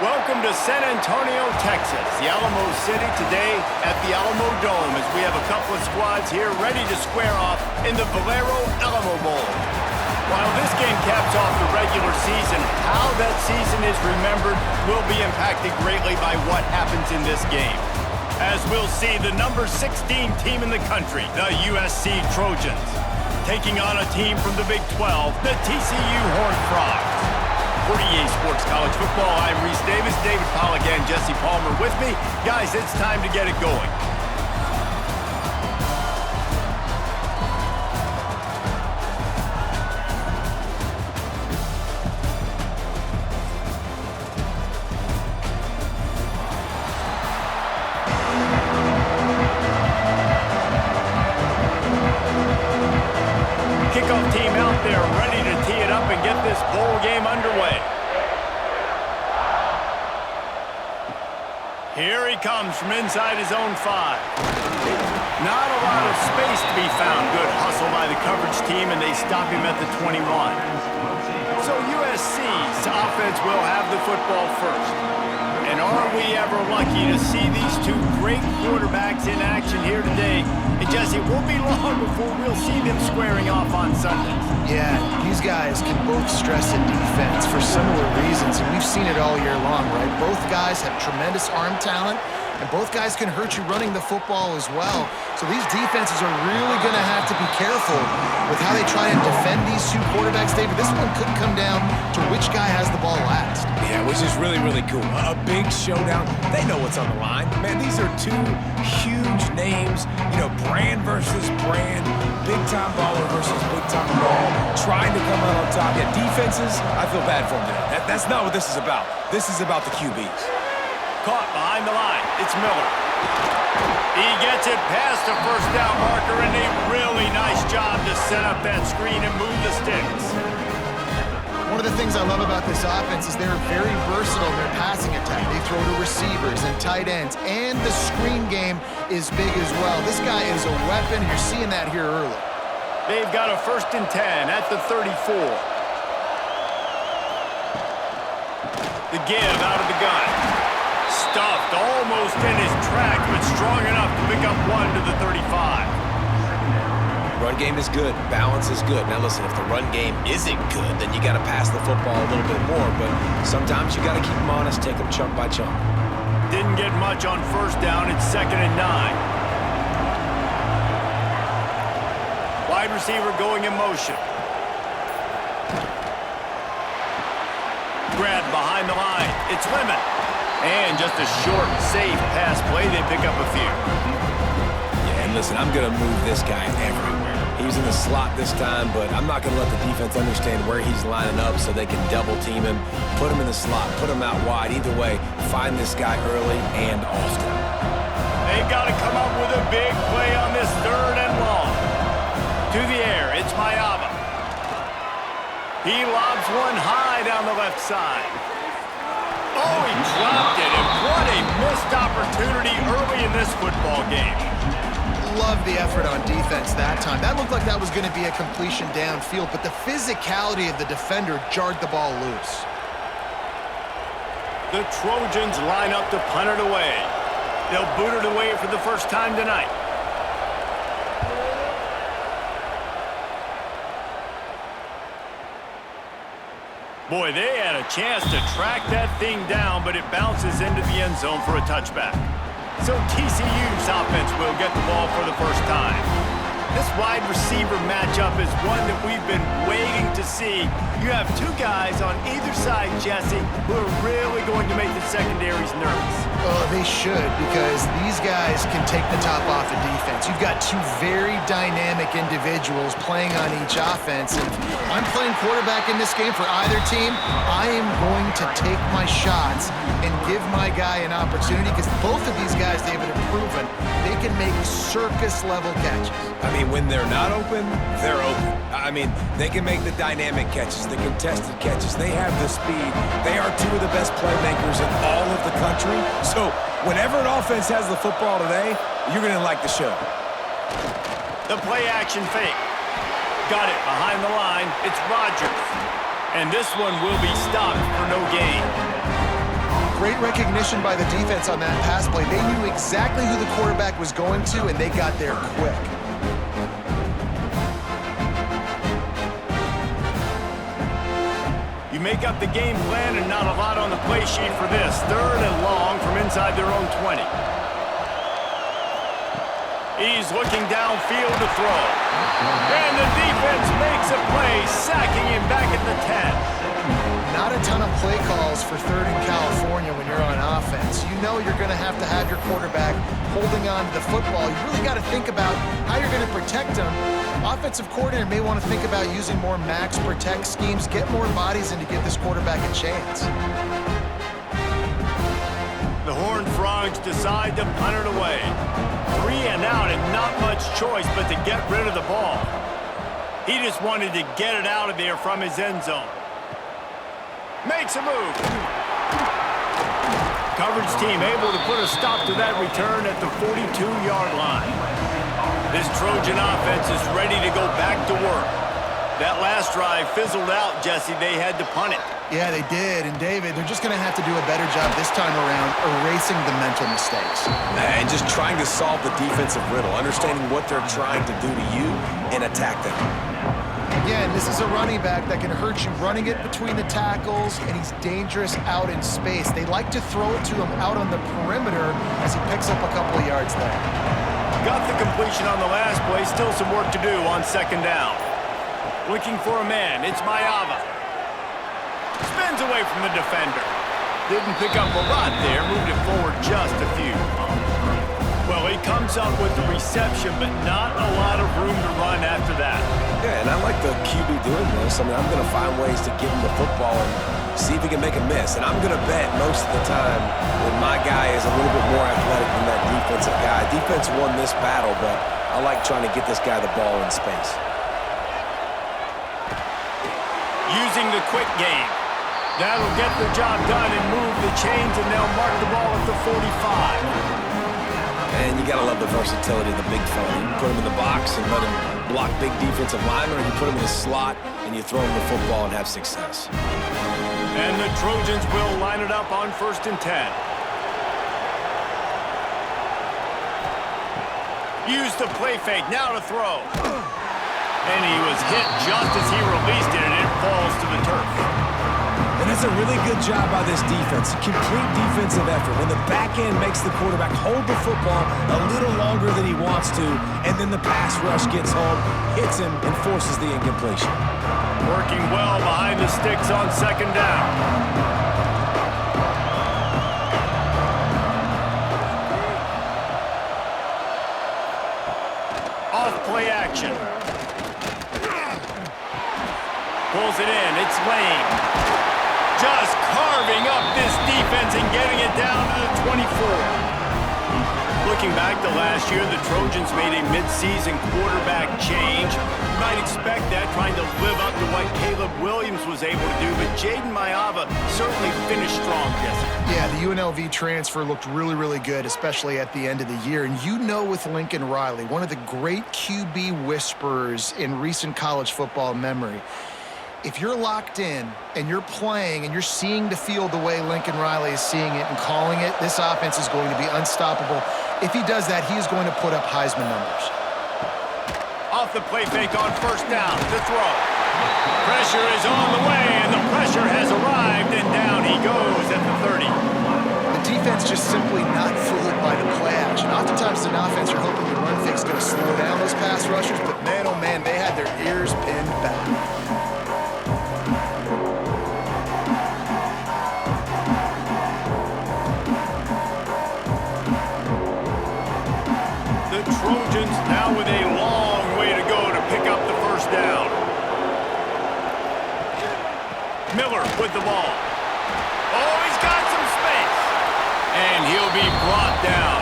Welcome to San Antonio, Texas, the Alamo City today at the Alamo Dome as we have a couple of squads here ready to square off in the Valero Alamo Bowl. While this game caps off the regular season, how that season is remembered will be impacted greatly by what happens in this game. As we'll see the number 16 team in the country, the USC Trojans, taking on a team from the Big 12, the TCU Horned Frogs. For EA Sports College Football, I'm Reese Davis, David Pollack, and Jesse Palmer with me. Guys, it's time to get it going. Kickoff team out there ready to tee it up and get this bowl game underway. Here he comes from inside his own 5. Not a lot of space to be found. Good hustle by the coverage team, and they stop him at the 21. So USC's offense will have the football first. And are we ever lucky to see these two great quarterbacks in action here today? And Jesse, it won't be long before we'll see them squaring off on Sundays. Yeah, these guys can both stress a defense for similar reasons, and we've seen it all year long, right? Both guys have tremendous arm talent, and both guys can hurt you running the football as well. So these defenses are really going to have to be careful with how they try and defend these two quarterbacks, David. This one could come down to which guy has the ball last. Yeah, which is really, really cool. A big showdown. They know what's on the line. Man, these are two huge names. You know, brand versus brand. Big-time baller versus big-time ball. Trying to come out on top. Yeah, defenses, I feel bad for them today. That's not what this is about. This is about the QBs. Caught behind the line. It's Miller. He gets it past the first down marker, and a really nice job to set up that screen and move the sticks. One of the things I love about this offense is they're very versatile in their passing attack. They throw to receivers and tight ends, and the screen game is big as well. This guy is a weapon. You're seeing that here early. They've got a 1st and 10 at the 34. The give out of the gun. Stuffed almost in his track, but strong enough to pick up 1 to the 35. Run game is good. Balance is good. Now listen, if the run game isn't good, then you got to pass the football a little bit more. But sometimes you got to keep them honest, take them chunk by chunk. Didn't get much on 1st down. It's 2nd and 9. Wide receiver going in motion. Grab behind the line. It's Lemon. And just a short, safe pass play. They pick up a few. Yeah, and listen, I'm going to move this guy everywhere. He's in the slot this time, but I'm not going to let the defense understand where he's lining up so they can double team him, put him in the slot, put him out wide. Either way, find this guy early and often. They've got to come up with a big play on this 3rd and long. To the air, it's Mayaba. He lobs one high down the left side. Oh, he dropped it, and what a missed opportunity early in this football game. Love the effort on defense that time. That looked like that was going to be a completion downfield, but the physicality of the defender jarred the ball loose. The Trojans line up to punt it away. They'll boot it away for the first time tonight. Boy, they had a chance to track that thing down, but it bounces into the end zone for a touchback. So TCU's offense will get the ball for the first time. This wide receiver matchup is one that we've been waiting to see. You have two guys on either side, Jesse, who are really going to make the secondaries nervous. Oh, they should, because these guys can take the top off of defense. You've got two very dynamic individuals playing on each offense. And if I'm playing quarterback in this game for either team, I am going to take my shots and give my guy an opportunity, because both of these guys, David, have proven they can make circus-level catches. I mean, when they're not open, they're open. I mean, they can make the dynamic catches, the contested catches. They have the speed. They are two of the best playmakers in all of the country. So whenever an offense has the football today, you're going to like the show. The play-action fake. Got it behind the line. It's Rodgers. And this one will be stopped for no gain. Great recognition by the defense on that pass play. They knew exactly who the quarterback was going to, and they got there quick. You make up the game plan and not a lot on the play sheet for this. 3rd and long from inside their own 20. He's looking downfield to throw. And the defense makes a play, sacking him back at the 10. Not a ton of play calls for 3rd in California when you're on offense. You know you're going to have your quarterback holding on to the football. You really got to think about how you're going to protect him. Offensive coordinator may want to think about using more max protect schemes, get more bodies in to give this quarterback a chance. The Horned Frogs decide to punt it away. 3 and out and not much choice but to get rid of the ball. He just wanted to get it out of there from his end zone. Makes a move. Coverage team able to put a stop to that return at the 42-yard line. This Trojan offense is ready to go back to work. That last drive fizzled out, Jesse. They had to punt it. Yeah, they did. And, David, they're just going to have to do a better job this time around erasing the mental mistakes. And just trying to solve the defensive riddle, understanding what they're trying to do to you and attack them. Again, this is a running back that can hurt you running it between the tackles, and he's dangerous out in space. They like to throw it to him out on the perimeter as he picks up a couple of yards there. Got the completion on the last play. Still some work to do on 2nd down. Looking for a man. It's Maava. Spins away from the defender. Didn't pick up a lot there. Moved it forward just a few. Well, he comes up with the reception, but not a lot of room to run after that. Yeah, and I like the QB doing this. I mean, I'm going to find ways to give him the football and see if he can make a miss. And I'm going to bet most of the time that my guy is a little bit more athletic than that defensive guy. Defense won this battle, but I like trying to get this guy the ball in space. Using the quick game. That'll get the job done and move the chains, and they'll mark the ball at the 45. And you got to love the versatility of the big fella. You can put him in the box and let him block big defensive linemen, or you put him in the slot and you throw him the football and have success. And the Trojans will line it up on 1st and 10. Use the play fake, now to throw. And he was hit just as he released it, and it falls to the turf. And it's a really good job by this defense. Complete defensive effort. When the back end makes the quarterback hold the football a little longer than he wants to, and then the pass rush gets home, hits him, and forces the incompletion. Working well behind the sticks on 2nd down. Off play action. Pulls it in. It's Lane. Just carving up this defense and getting it down to the 24. Looking back to last year, the Trojans made a midseason quarterback change. You might expect that, trying to live up to what Caleb Williams was able to do, but Jaden Maava certainly finished strong, Jesse. Yeah, the UNLV transfer looked really, really good, especially at the end of the year. And you know, with Lincoln Riley, one of the great QB whisperers in recent college football memory, if you're locked in and you're playing and you're seeing the field the way Lincoln Riley is seeing it and calling it, this offense is going to be unstoppable. If he does that, he is going to put up Heisman numbers. Off the play fake on 1st down to throw. Pressure is on the way, and the pressure has arrived, and down he goes at the 30. The defense just simply not fooled by the play action. Oftentimes, an offense, you're hoping the run fake is going to slow down those pass rushers, but man, oh man, they had their ears pinned back. Trojans now with a long way to go to pick up the 1st down. Miller with the ball. Oh, he's got some space. And he'll be brought down.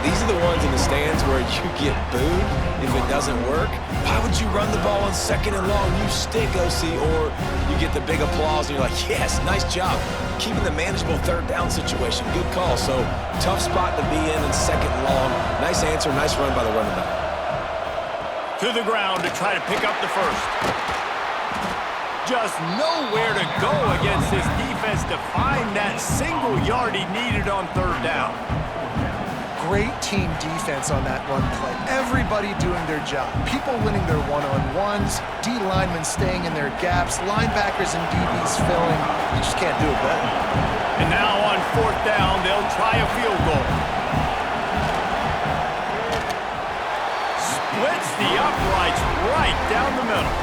These are the ones in the stands where you get booed if it doesn't work. Why would you run the ball on 2nd and long? You stink, OC. Or you get the big applause and you're like, yes, nice job. Keeping the manageable 3rd down situation. Good call. So tough spot to be in 2nd and long. Nice answer, nice run by the running back. To the ground to try to pick up the 1st. Just nowhere to go against this defense. defense to find that single yard he needed on third down. Great team defense on that run play. Everybody doing their job. People winning their one-on-ones, D linemen staying in their gaps, linebackers and DBs filling. You just can't do it better. And now on fourth down, they'll try a field goal. Splits the uprights right down the middle.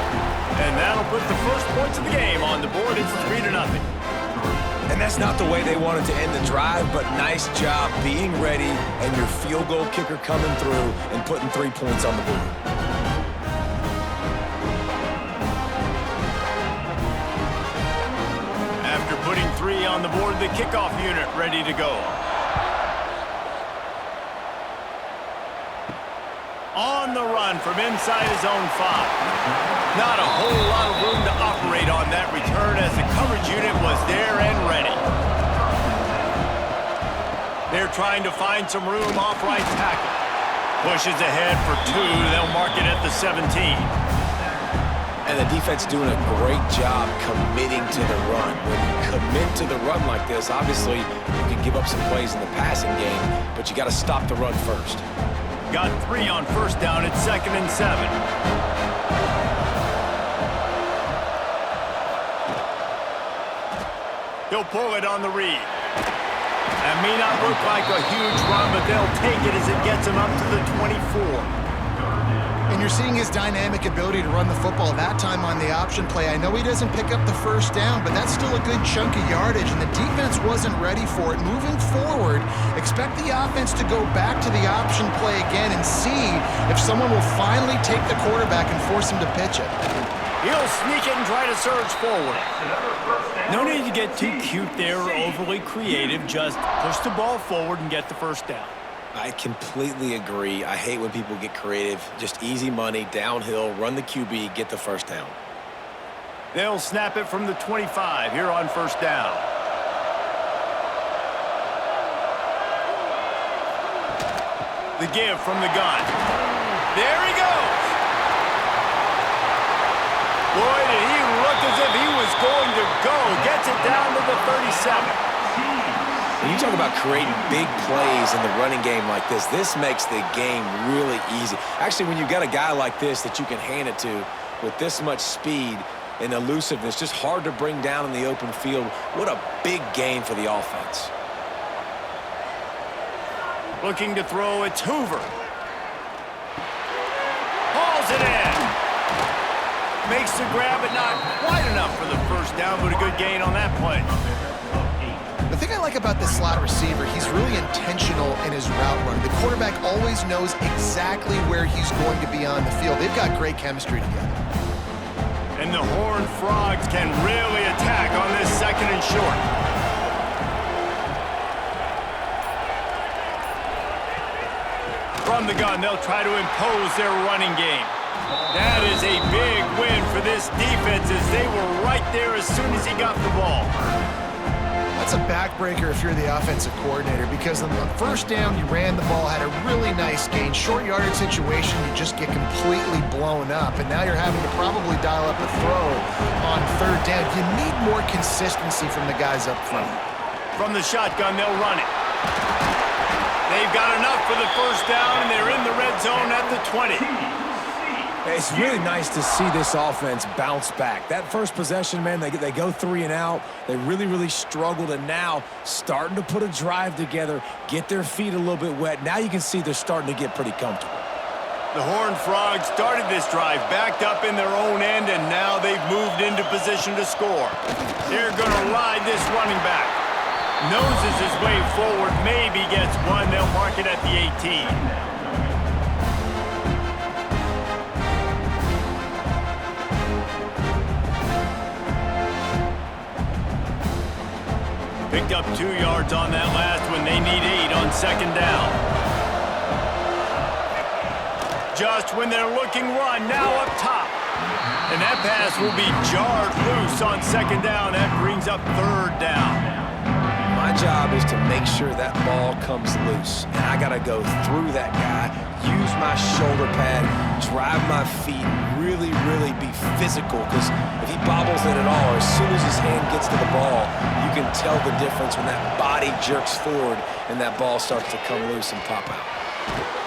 And that'll put the first points of the game on the board. It's 3-0. And that's not the way they wanted to end the drive, but nice job being ready and your field goal kicker coming through and putting 3 points on the board. After putting 3 on the board, the kickoff unit ready to go. On the run from inside his own 5. Not a whole lot of room to operate on that return as the coverage unit was there and ready. They're trying to find some room off right tackle. Pushes ahead for 2. They'll mark it at the 17. And the defense doing a great job committing to the run. When you commit to the run like this, obviously you can give up some plays in the passing game, but you got to stop the run first. Got 3 on first down. It's 2nd and 7. He'll pull it on the read. That may not look like a huge run, but they'll take it as it gets him up to the 24. And you're seeing his dynamic ability to run the football that time on the option play. I know he doesn't pick up the first down, but that's still a good chunk of yardage, and the defense wasn't ready for it. Moving forward, expect the offense to go back to the option play again and see if someone will finally take the quarterback and force him to pitch it. He'll sneak it and try to surge forward. No need to get too cute there or overly creative. Just push the ball forward and get the first down. I completely agree. I hate when people get creative. Just easy money, downhill, run the QB, get the first down. They'll snap it from the 25 here on first down. The give from the gun. There he goes. Boy, did he look as if he was going to go. Gets it down to the 37. When you talk about creating big plays in the running game like this makes the game really easy. Actually, when you've got a guy like this that you can hand it to with this much speed and elusiveness, just hard to bring down in the open field, what a big gain for the offense. Looking to throw, it's Hoover. Hauls it in. Makes the grab, but not quite enough for the first down, but a good gain on that play. The thing I like about this slot receiver, he's really intentional in his route run. The quarterback always knows exactly where he's going to be on the field. They've got great chemistry together. And the Horned Frogs can really attack on this 2nd and short. From the gun, they'll try to impose their running game. That is a big win for this defense as they were right there as soon as he got the ball. That's a backbreaker if you're the offensive coordinator, because on the first down, you ran the ball, had a really nice gain. Short yardage situation, you just get completely blown up, and now you're having to probably dial up a throw on third down. You need more consistency from the guys up front. From the shotgun, they'll run it. They've got enough for the first down, and they're in the red zone at the 20. It's really nice to see this offense bounce back. That first possession, man, they go 3 and out. They really struggled, and now starting to put a drive together, get their feet a little bit wet. Now you can see they're starting to get pretty comfortable. The Horned Frogs started this drive backed up in their own end, and now they've moved into position to score. They're going to ride this running back. Noses his way forward, maybe gets one. They'll mark it at the 18. Picked up 2 yards on that last one. They need 8 on 2nd down. Just when they're looking run, now up top. And that pass will be jarred loose on 2nd down. That brings up 3rd down. My job is to make sure that ball comes loose. And I got to go through that guy, use my shoulder pad, drive my feet, really, really be physical. Because if he bobbles it at all, or as soon as his hand gets to the ball, you can tell the difference when that body jerks forward and that ball starts to come loose and pop out.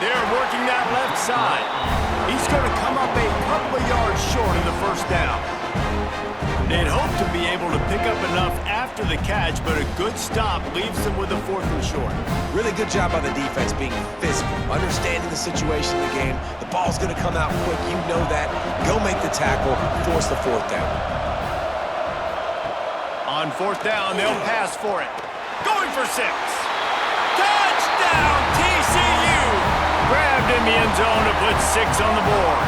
They're working that left side. He's going to come up a couple of yards short in the first down. They'd hope to be able to pick up enough after the catch, but a good stop leaves them with a 4th and short. Really good job by the defense being physical, understanding the situation in the game. The ball's going to come out quick. You know that. Go make the tackle, force the 4th down. On 4th down, they'll pass for it. Going for 6. Touchdown, TCU! Grabbed in the end zone to put 6 on the board.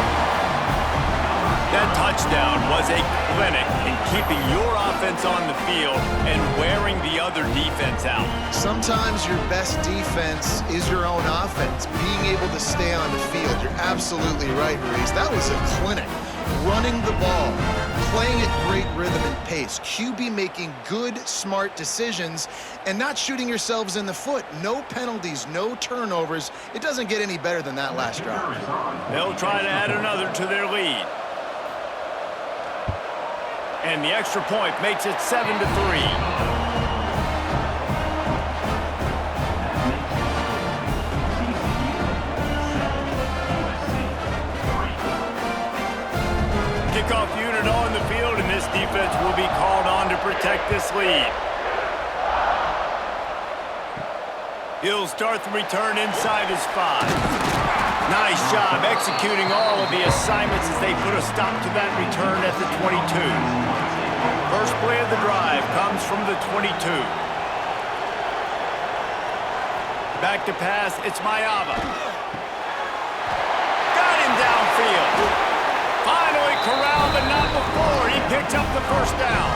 That touchdown was a clinic in keeping your offense on the field and wearing the other defense out. Sometimes your best defense is your own offense, being able to stay on the field. You're absolutely right, Maurice. That was a clinic. Running the ball, playing at great rhythm and pace, QB making good, smart decisions, and not shooting yourselves in the foot. No penalties, no turnovers. It doesn't get any better than that last drive. They'll try to add another to their lead. And the extra point makes it 7-3. Kickoff unit on the field, and this defense will be called on to protect this lead. He'll start the return inside his 5. Nice job executing all of the assignments as they put a stop to that return at the 22. First play of the drive comes from the 22. Back to pass, it's Mayava. Got him downfield. Finally corralled, but not before. He picks up the first down.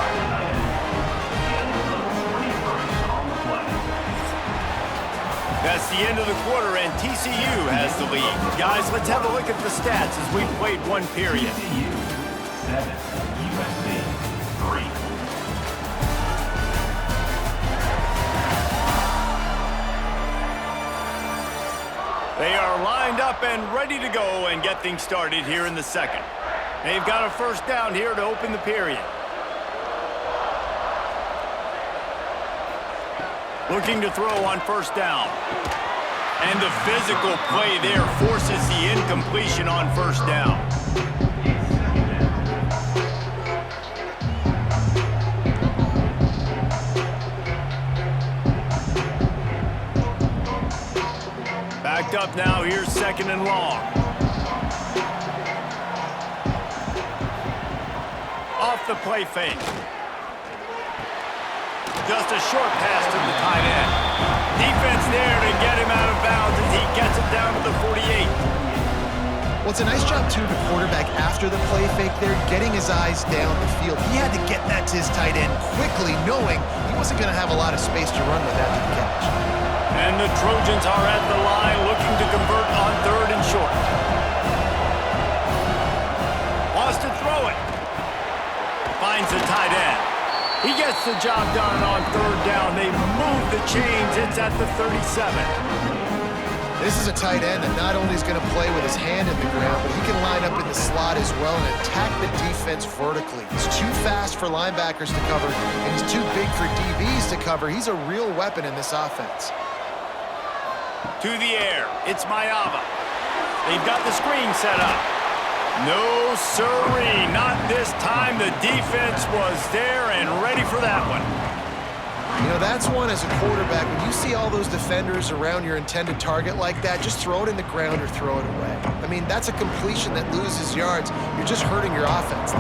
That's the end of the quarter, and TCU has the lead. Guys, let's have a look at the stats as we've played one period. TCU 7, USC 3. They are lined up and ready to go and get things started here in the second. They've got a first down here to open the period. Looking to throw on first down. And the physical play there forces the incompletion on first down. Backed up now, here's 2nd and long. Off the play fake. Just a short pass to the tight end. Defense there to get him out of bounds as he gets it down to the 48. Well, it's a nice job, too, the quarterback after the play fake there, getting his eyes down the field. He had to get that to his tight end quickly, knowing he wasn't going to have a lot of space to run with after the catch. And the Trojans are at the line looking to convert on 3rd and short. Wants to throw it. Finds the tight end. He gets the job done on 3rd down. They move the chains. It's at the 37. This is a tight end that not only is going to play with his hand in the ground, but he can line up in the slot as well and attack the defense vertically. He's too fast for linebackers to cover, and he's too big for DBs to cover. He's a real weapon in this offense. To the air. It's Mayava. They've got the screen set up. No, sirree, not this time. The defense was there and ready for that one. You know, that's one as a quarterback. When you see all those defenders around your intended target like that, just throw it in the ground or throw it away. I mean, that's a completion that loses yards. You're just hurting your offense.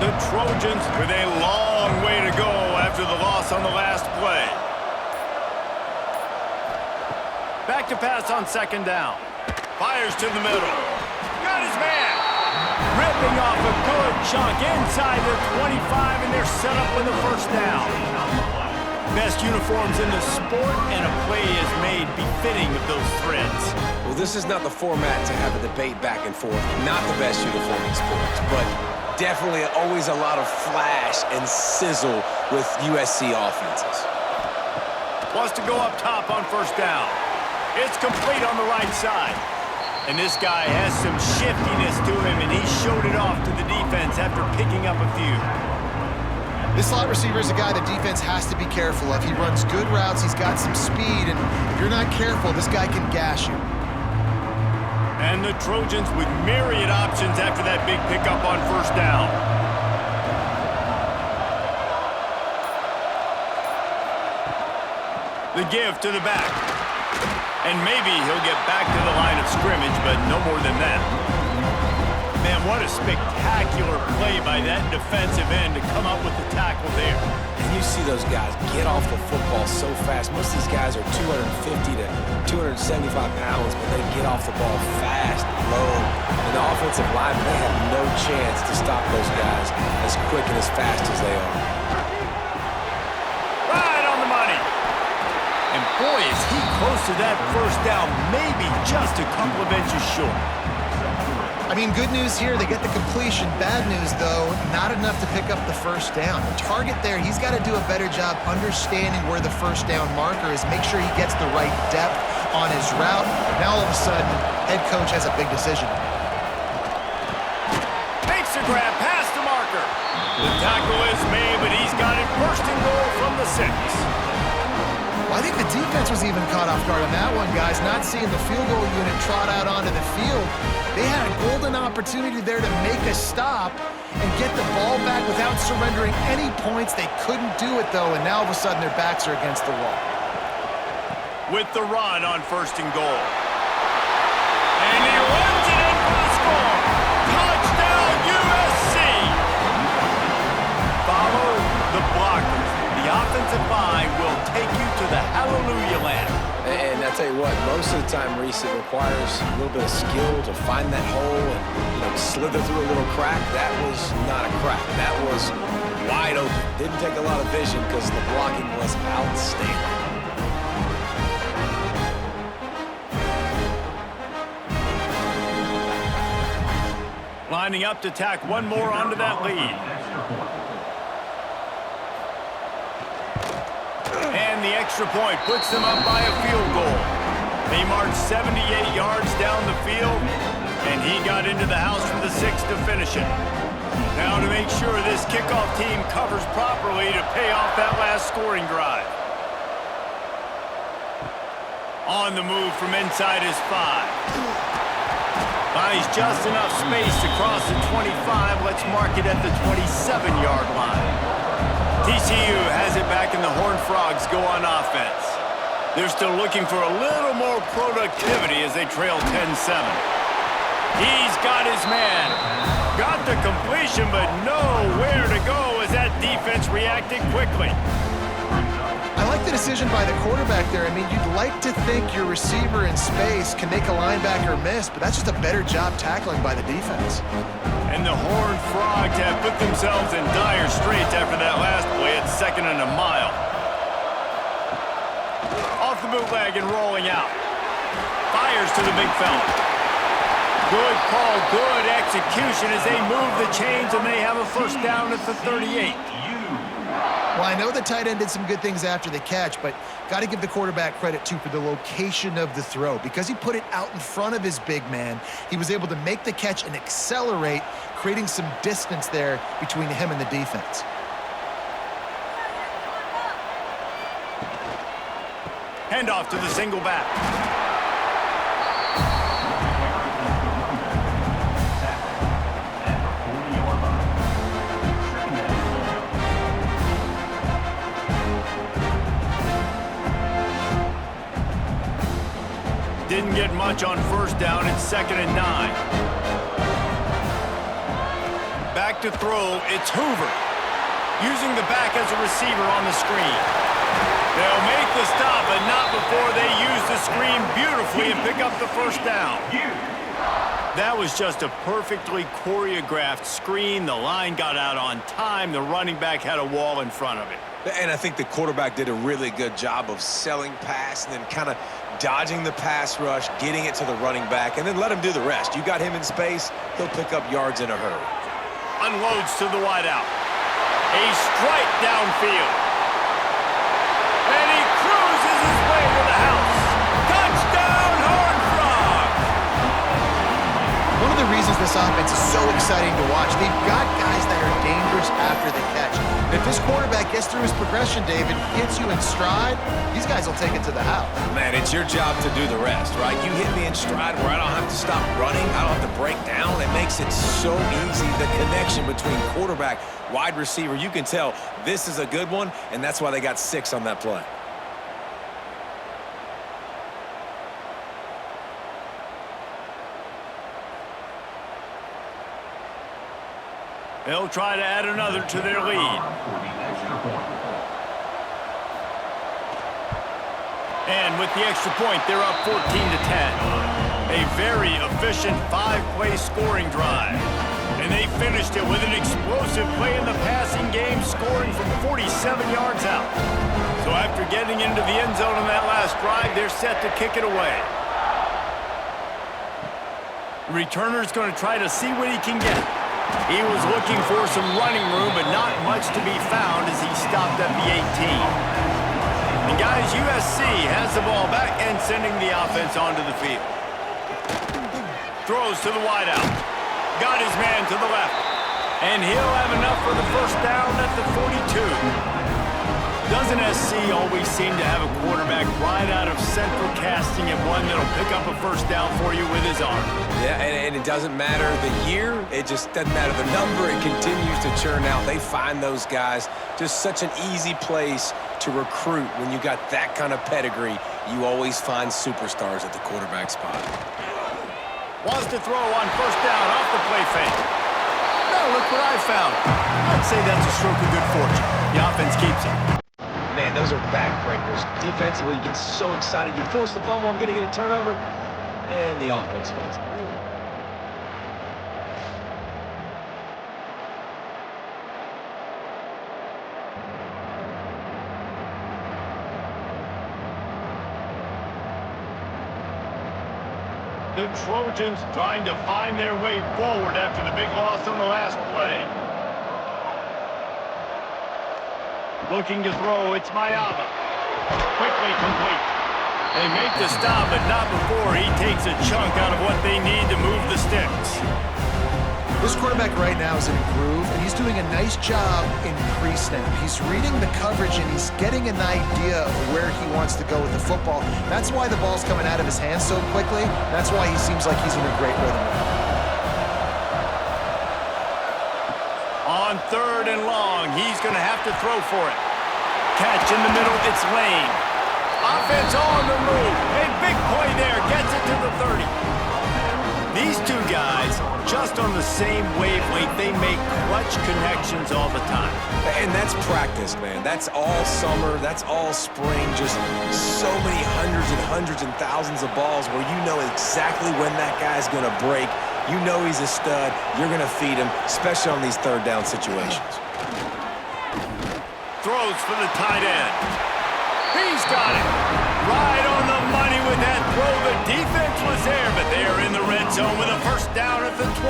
The Trojans with a long way to go after the loss on the last play. Back to pass on 2nd down. Fires to the middle. Got his man. Ripping off a good chunk inside the 25, and they're set up with the first down. Best uniforms in the sport, and a play is made befitting of those threads. Well, this is not the format to have a debate back and forth. Not the best uniform in sports, but definitely always a lot of flash and sizzle with USC offenses. Wants to go up top on first down. It's complete on the right side. And this guy has some shiftiness to him, and he showed it off to the defense after picking up a few. This slot receiver is a guy the defense has to be careful of. He runs good routes, he's got some speed, and if you're not careful, this guy can gash you. And the Trojans with myriad options after that big pickup on first down. The give to the back. And maybe he'll get back to the line of scrimmage, but no more than that. Man, what a spectacular play by that defensive end to come up with the tackle there. And you see those guys get off the football so fast. Most of these guys are 250 to 275 pounds, but they get off the ball fast, low. And the offensive line, they have no chance to stop those guys as quick and as fast as they are. Right on the money. And boy, is he close to that first down, maybe just a couple of inches short. I mean, good news here, they get the completion. Bad news, though, not enough to pick up the first down. The target there, he's got to do a better job understanding where the first down marker is, make sure he gets the right depth on his route. Now, all of a sudden, head coach has a big decision. Makes the grab past the marker. The tackle is made, but he's got it first and goal from the 6. Well, I think the defense was even caught off guard on that one, guys. Not seeing the field goal unit trot out onto the field. They had a golden opportunity there to make a stop and get the ball back without surrendering any points. They couldn't do it, though, and now all of a sudden their backs are against the wall. With the run on first and goal. And he runs it in for the score. Touchdown, USC! Follow the blockers. The offensive line will take you to the hallelujah land. And I tell you what, most of the time, Reese, it requires a little bit of skill to find that hole and slither through a little crack. That was not a crack. That was wide open. Didn't take a lot of vision because the blocking was outstanding. Lining up to tack one more onto that lead. And the extra point puts them up by a field goal. They marched 78 yards down the field, and he got into the house for the 6 to finish it. Now to make sure this kickoff team covers properly to pay off that last scoring drive. On the move from inside his 5. Buys just enough space to cross the 25. Let's mark it at the 27-yard line. TCU has it back and the Horned Frogs go on offense. They're still looking for a little more productivity as they trail 10-7. He's got his man. Got the completion, but nowhere to go as that defense reacted quickly. I like the decision by the quarterback there. I mean, you'd like to think your receiver in space can make a linebacker miss, but that's just a better job tackling by the defense. And the Horned Frogs have put themselves in dire straits after that last play at 2nd and a mile. Off the bootleg and rolling out. Fires to the big fella. Good call, good execution as they move the chains and they have a first down at the 38. Well, I know the tight end did some good things after the catch, but got to give the quarterback credit, too, for the location of the throw. Because he put it out in front of his big man, he was able to make the catch and accelerate, creating some distance there between him and the defense. Handoff to the single back. Didn't get much on first down. It's 2nd and 9. Back to throw. It's Hoover. Using the back as a receiver on the screen. They'll make the stop, but not before they use the screen beautifully and pick up the first down. That was just a perfectly choreographed screen. The line got out on time. The running back had a wall in front of it. And I think the quarterback did a really good job of selling pass and then kind of dodging the pass rush, getting it to the running back, and then let him do the rest. You got him in space, he'll pick up yards in a hurry. Unloads to the wideout. A strike downfield. And he cruises this offense is so exciting to watch. They've got guys that are dangerous after the catch. If this quarterback gets through his progression, David, hits you in stride, these guys will take it to the house. Man, it's your job to do the rest, right? You hit me in stride where I don't have to stop running. I don't have to break down. It makes it so easy. The connection between quarterback, wide receiver, you can tell this is a good one, and that's why they got 6 on that play. They'll try to add another to their lead. And with the extra point, they're up 14-10. A very efficient 5-play scoring drive. And they finished it with an explosive play in the passing game, scoring from 47 yards out. So after getting into the end zone on that last drive, they're set to kick it away. The returner's going to try to see what he can get. He was looking for some running room, but not much to be found as he stopped at the 18. And guys, USC has the ball back and sending the offense onto the field. Throws to the wideout. Got his man to the left. And he'll have enough for the first down at the 42. Doesn't SC always seem to have a quarterback right out of central casting and one that'll pick up a first down for you with his arm? Yeah, and it doesn't matter the year. It just doesn't matter the number. It continues to churn out. They find those guys. Just such an easy place to recruit. When you got that kind of pedigree, you always find superstars at the quarterback spot. Wants to throw on first down off the play fake. Now look what I found. I'd say that's a stroke of good fortune. The offense keeps it. Man, those are backbreakers. Defensively, you get so excited. You force the fumble, I'm going to get a turnover, and the offense wins. The Trojans trying to find their way forward after the big loss on the last play. Looking to throw, it's Mayaba. Quickly complete. They make the stop, but not before he takes a chunk out of what they need to move the sticks. This quarterback right now is in a groove, and he's doing a nice job in pre-snap. He's reading the coverage, and he's getting an idea of where he wants to go with the football. That's why the ball's coming out of his hands so quickly. That's why he seems like he's in a great rhythm. On 3rd and long, he's going to have to throw for it. Catch in the middle, it's Lane. Offense on the move. A big play there, gets it to the 30. These two guys, just on the same wavelength, they make clutch connections all the time. And that's practice, man. That's all summer. That's all spring. Just so many hundreds and thousands of balls where you know exactly when that guy's going to break. You know he's a stud. You're going to feed him, especially on these 3rd down situations. Throws for the tight end. He's got it. Right on the money with that throw. The defense was there, but they are in the red zone with a first down at the 12.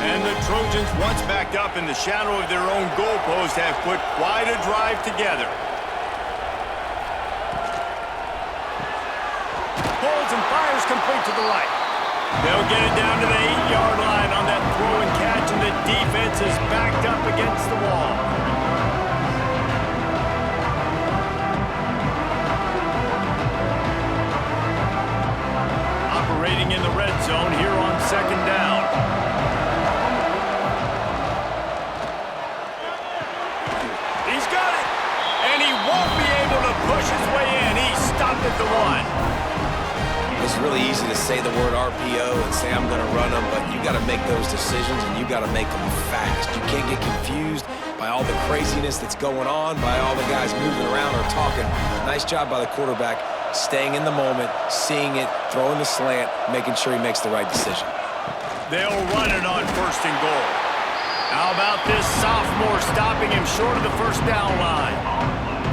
And the Trojans, once backed up in the shadow of their own goalpost, have put quite a drive together. Holds and fires complete to the right. They'll get it down to the 8-yard line on that throw and catch, and the defense is backed up against the wall. Operating in the red zone here on 2nd down. He's got it, and he won't be able to push his way in. He's stopped at the 1. It's really easy to say the word RPO and say I'm going to run them, but you got to make those decisions and you got to make them fast. You can't get confused by all the craziness that's going on, by all the guys moving around or talking. Nice job by the quarterback, staying in the moment, seeing it, throwing the slant, making sure he makes the right decision. They'll run it on 1st and goal. How about this sophomore stopping him short of the first down line?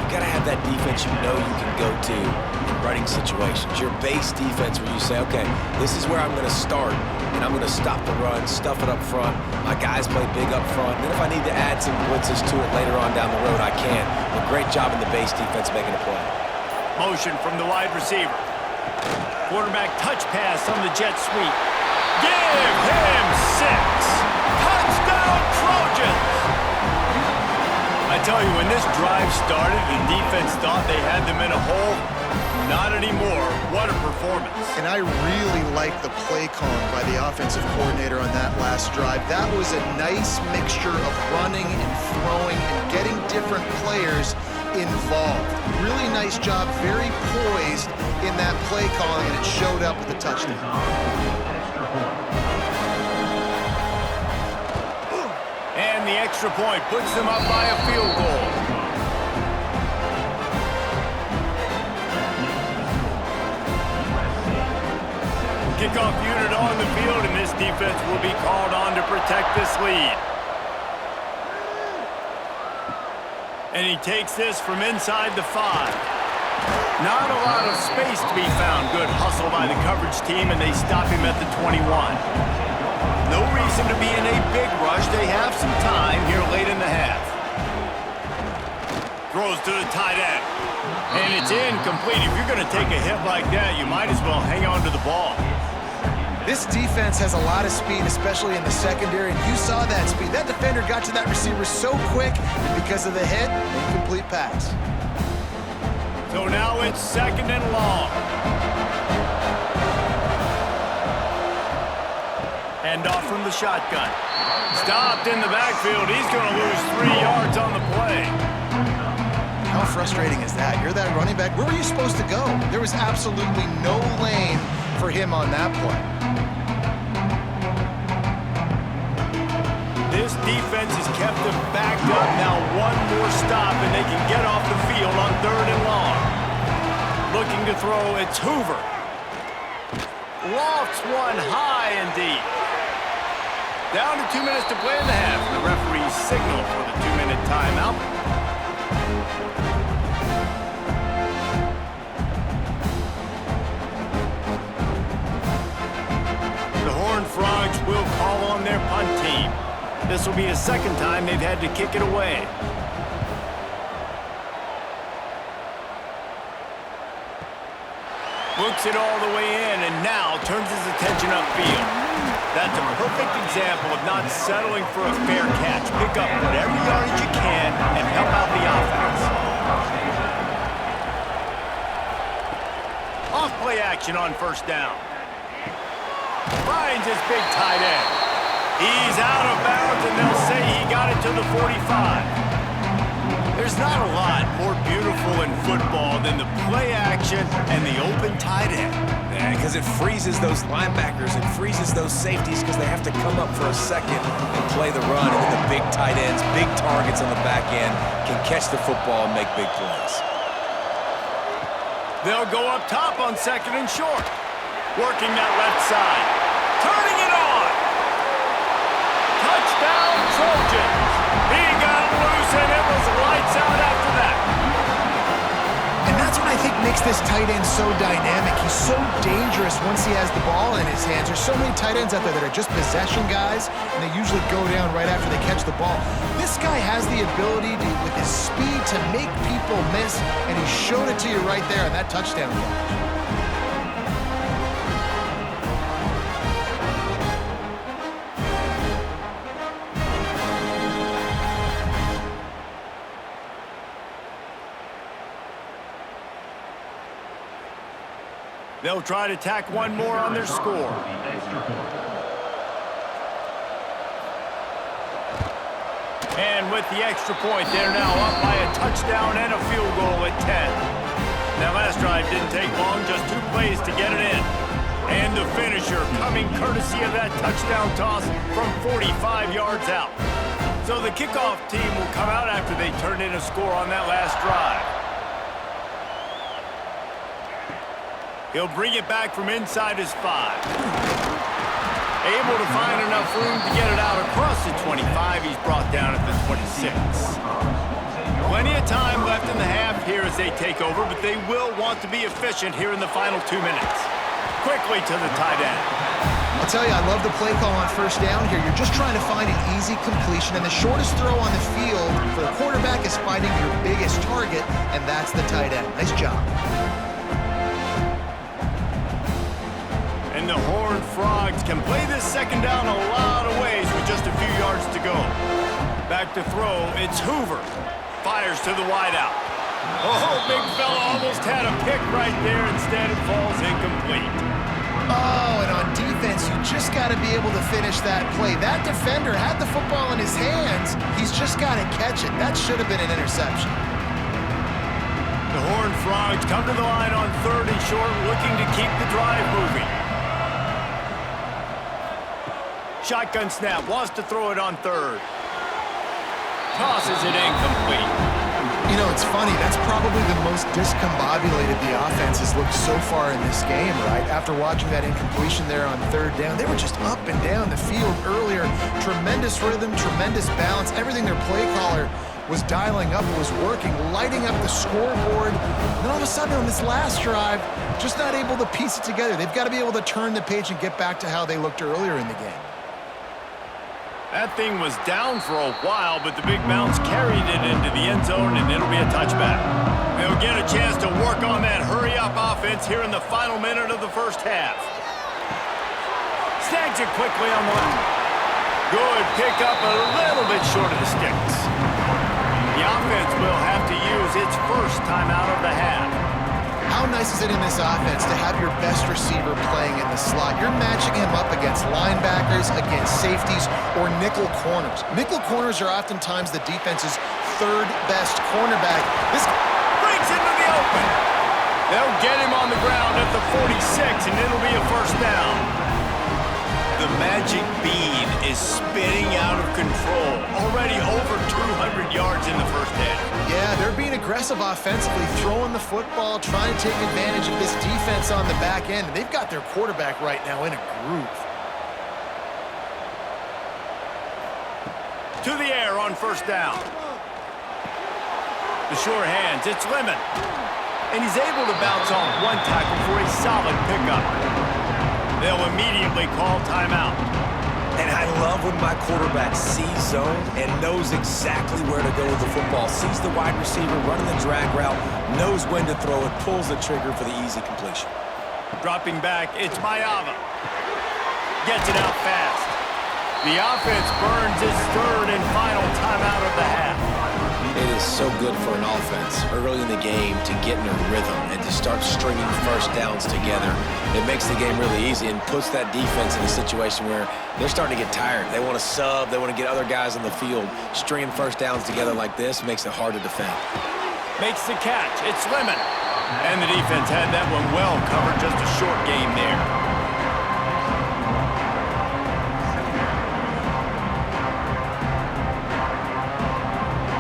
You got to have that defense you know you can go to in running situations. Your base defense where you say, okay, this is where I'm going to start. and I'm going to stop the run, stuff it up front. My guys play big up front. And then if I need to add some blitzes to it later on down the road, I can. But great job in the base defense making a play. Motion from the wide receiver. Quarterback touch pass on the jet sweep. Give him 6. Touchdown Trojans! I tell you, when this drive started, the defense thought they had them in a hole. Not anymore. What a performance. And I really like the play calling by the offensive coordinator on that last drive. That was a nice mixture of running and throwing and getting different players involved. Really nice job, very poised in that play calling, and it showed up with the touchdown. And the extra point puts them up by a field goal. Kickoff unit on the field, and this defense will be called on to protect this lead. And he takes this from inside the 5. Not a lot of space to be found. Good hustle by the coverage team, and they stop him at the 21. No reason to be in a big rush. They have some time here late in the half. Throws to the tight end. And it's incomplete. If you're going to take a hit like that, you might as well hang on to the ball. This defense has a lot of speed, especially in the secondary, and you saw that speed. That defender got to that receiver so quick, and because of the hit, incomplete pass. So now it's 2nd and long. Hand off from the shotgun. Stopped in the backfield. He's going to lose 3 yards on the play. How frustrating is that? You're that running back. Where were you supposed to go? There was absolutely no lane for him on that play. This defense has kept them backed up. Now one more stop, and they can get off the field on 3rd and long. Looking to throw, it's Hoover. Lofts one high and deep. Down to 2 minutes to play in the half. The referee signaled for the 2-minute timeout. The Horned Frogs will call on their punt team. This will be the 2nd time they've had to kick it away. Looks it all the way in, and now turns his attention upfield. That's a perfect example of not settling for a fair catch. Pick up whatever yardage you can and help out the offense. Off play action on 1st down. Finds his big tight end. He's out of bounds, and they'll say he got it to the 45. There's not a lot more beautiful in football than the play action and the open tight end. Because it freezes those linebackers, it freezes those safeties because they have to come up for a second and play the run, and then the big tight ends, big targets on the back end can catch the football and make big plays. They'll go up top on 2nd and short. Working that left side. Turning it on. Touchdown Trojans. He got loose, and it was lights out after that. And that's what I think makes this tight end so dynamic. He's so dangerous once he has the ball in his hands. There's so many tight ends out there that are just possession guys, and they usually go down right after they catch the ball. This guy has the ability to, with his speed, to make people miss, and he showed it to you right there in that touchdown catch. They'll try to tack one more on their score. And with the extra point, they're now up by a touchdown and a field goal at 10. That last drive didn't take long, just 2 plays to get it in. And the finisher coming courtesy of that touchdown toss from 45 yards out. So the kickoff team will come out after they turned in a score on that last drive. He'll bring it back from inside his 5. Able to find enough room to get it out across the 25. He's brought down at the 26. Plenty of time left in the half here as they take over, but they will want to be efficient here in the final 2 minutes. Quickly to the tight end. I'll tell you, I love the play call on first down here. You're just trying to find an easy completion, and the shortest throw on the field for the quarterback is finding your biggest target, and that's the tight end. Nice job. And the Horned Frogs can play this second down a lot of ways with just a few yards to go. Back to throw, it's Hoover. Fires to the wideout. Oh, big fella almost had a pick right there. Instead, it falls incomplete. Oh, and on defense, you just got to be able to finish that play. That defender had the football in his hands. He's just got to catch it. That should have been an interception. The Horned Frogs come to the line on 3rd and short, looking to keep the drive moving. Shotgun snap, wants to throw it on 3rd. Tosses it incomplete. You know, it's funny. That's probably the most discombobulated the offense has looked so far in this game, right? After watching that incompletion there on 3rd down, they were just up and down the field earlier. Tremendous rhythm, tremendous balance. Everything their play caller was dialing up was working, lighting up the scoreboard. And all of a sudden on this last drive, just not able to piece it together. They've got to be able to turn the page and get back to how they looked earlier in the game. That thing was down for a while, but the big bounce carried it into the end zone, and it'll be a touchback. They'll get a chance to work on that hurry-up offense here in the final minute of the first half. Snags it quickly on the left. Good pick up, a little bit short of the sticks. The offense will have to use its first timeout of the half. How nice is it in this offense to have your best receiver playing in the slot? You're matching him up against linebackers, against safeties, or nickel corners. Nickel corners are oftentimes the defense's 3rd best cornerback. This Breaks into the open. They'll get him on the ground at the 46, and it'll be a first down. The magic bean is spinning out of control. Already over 200 yards in the first half. Yeah, they're being aggressive offensively, throwing the football, trying to take advantage of this defense on the back end. And they've got their quarterback right now in a groove. To the air on first down. The sure hands, it's Lemon. And he's able to bounce off one tackle for a solid pickup. They'll immediately call timeout. And I love when my quarterback sees zone and knows exactly where to go with the football. Sees the wide receiver running the drag route, knows when to throw it, pulls the trigger for the easy completion. Dropping back, it's Mayava. Gets it out fast. The offense burns its 3rd and final timeout of the half. It is so good for an offense early in the game to get in a rhythm and to start stringing first downs together. It makes the game really easy and puts that defense in a situation where they're starting to get tired. They want to sub. They want to get other guys on the field. Stringing first downs together like this makes it hard to defend. Makes the catch. It's Lemon. And the defense had that one well covered. Just a short game there.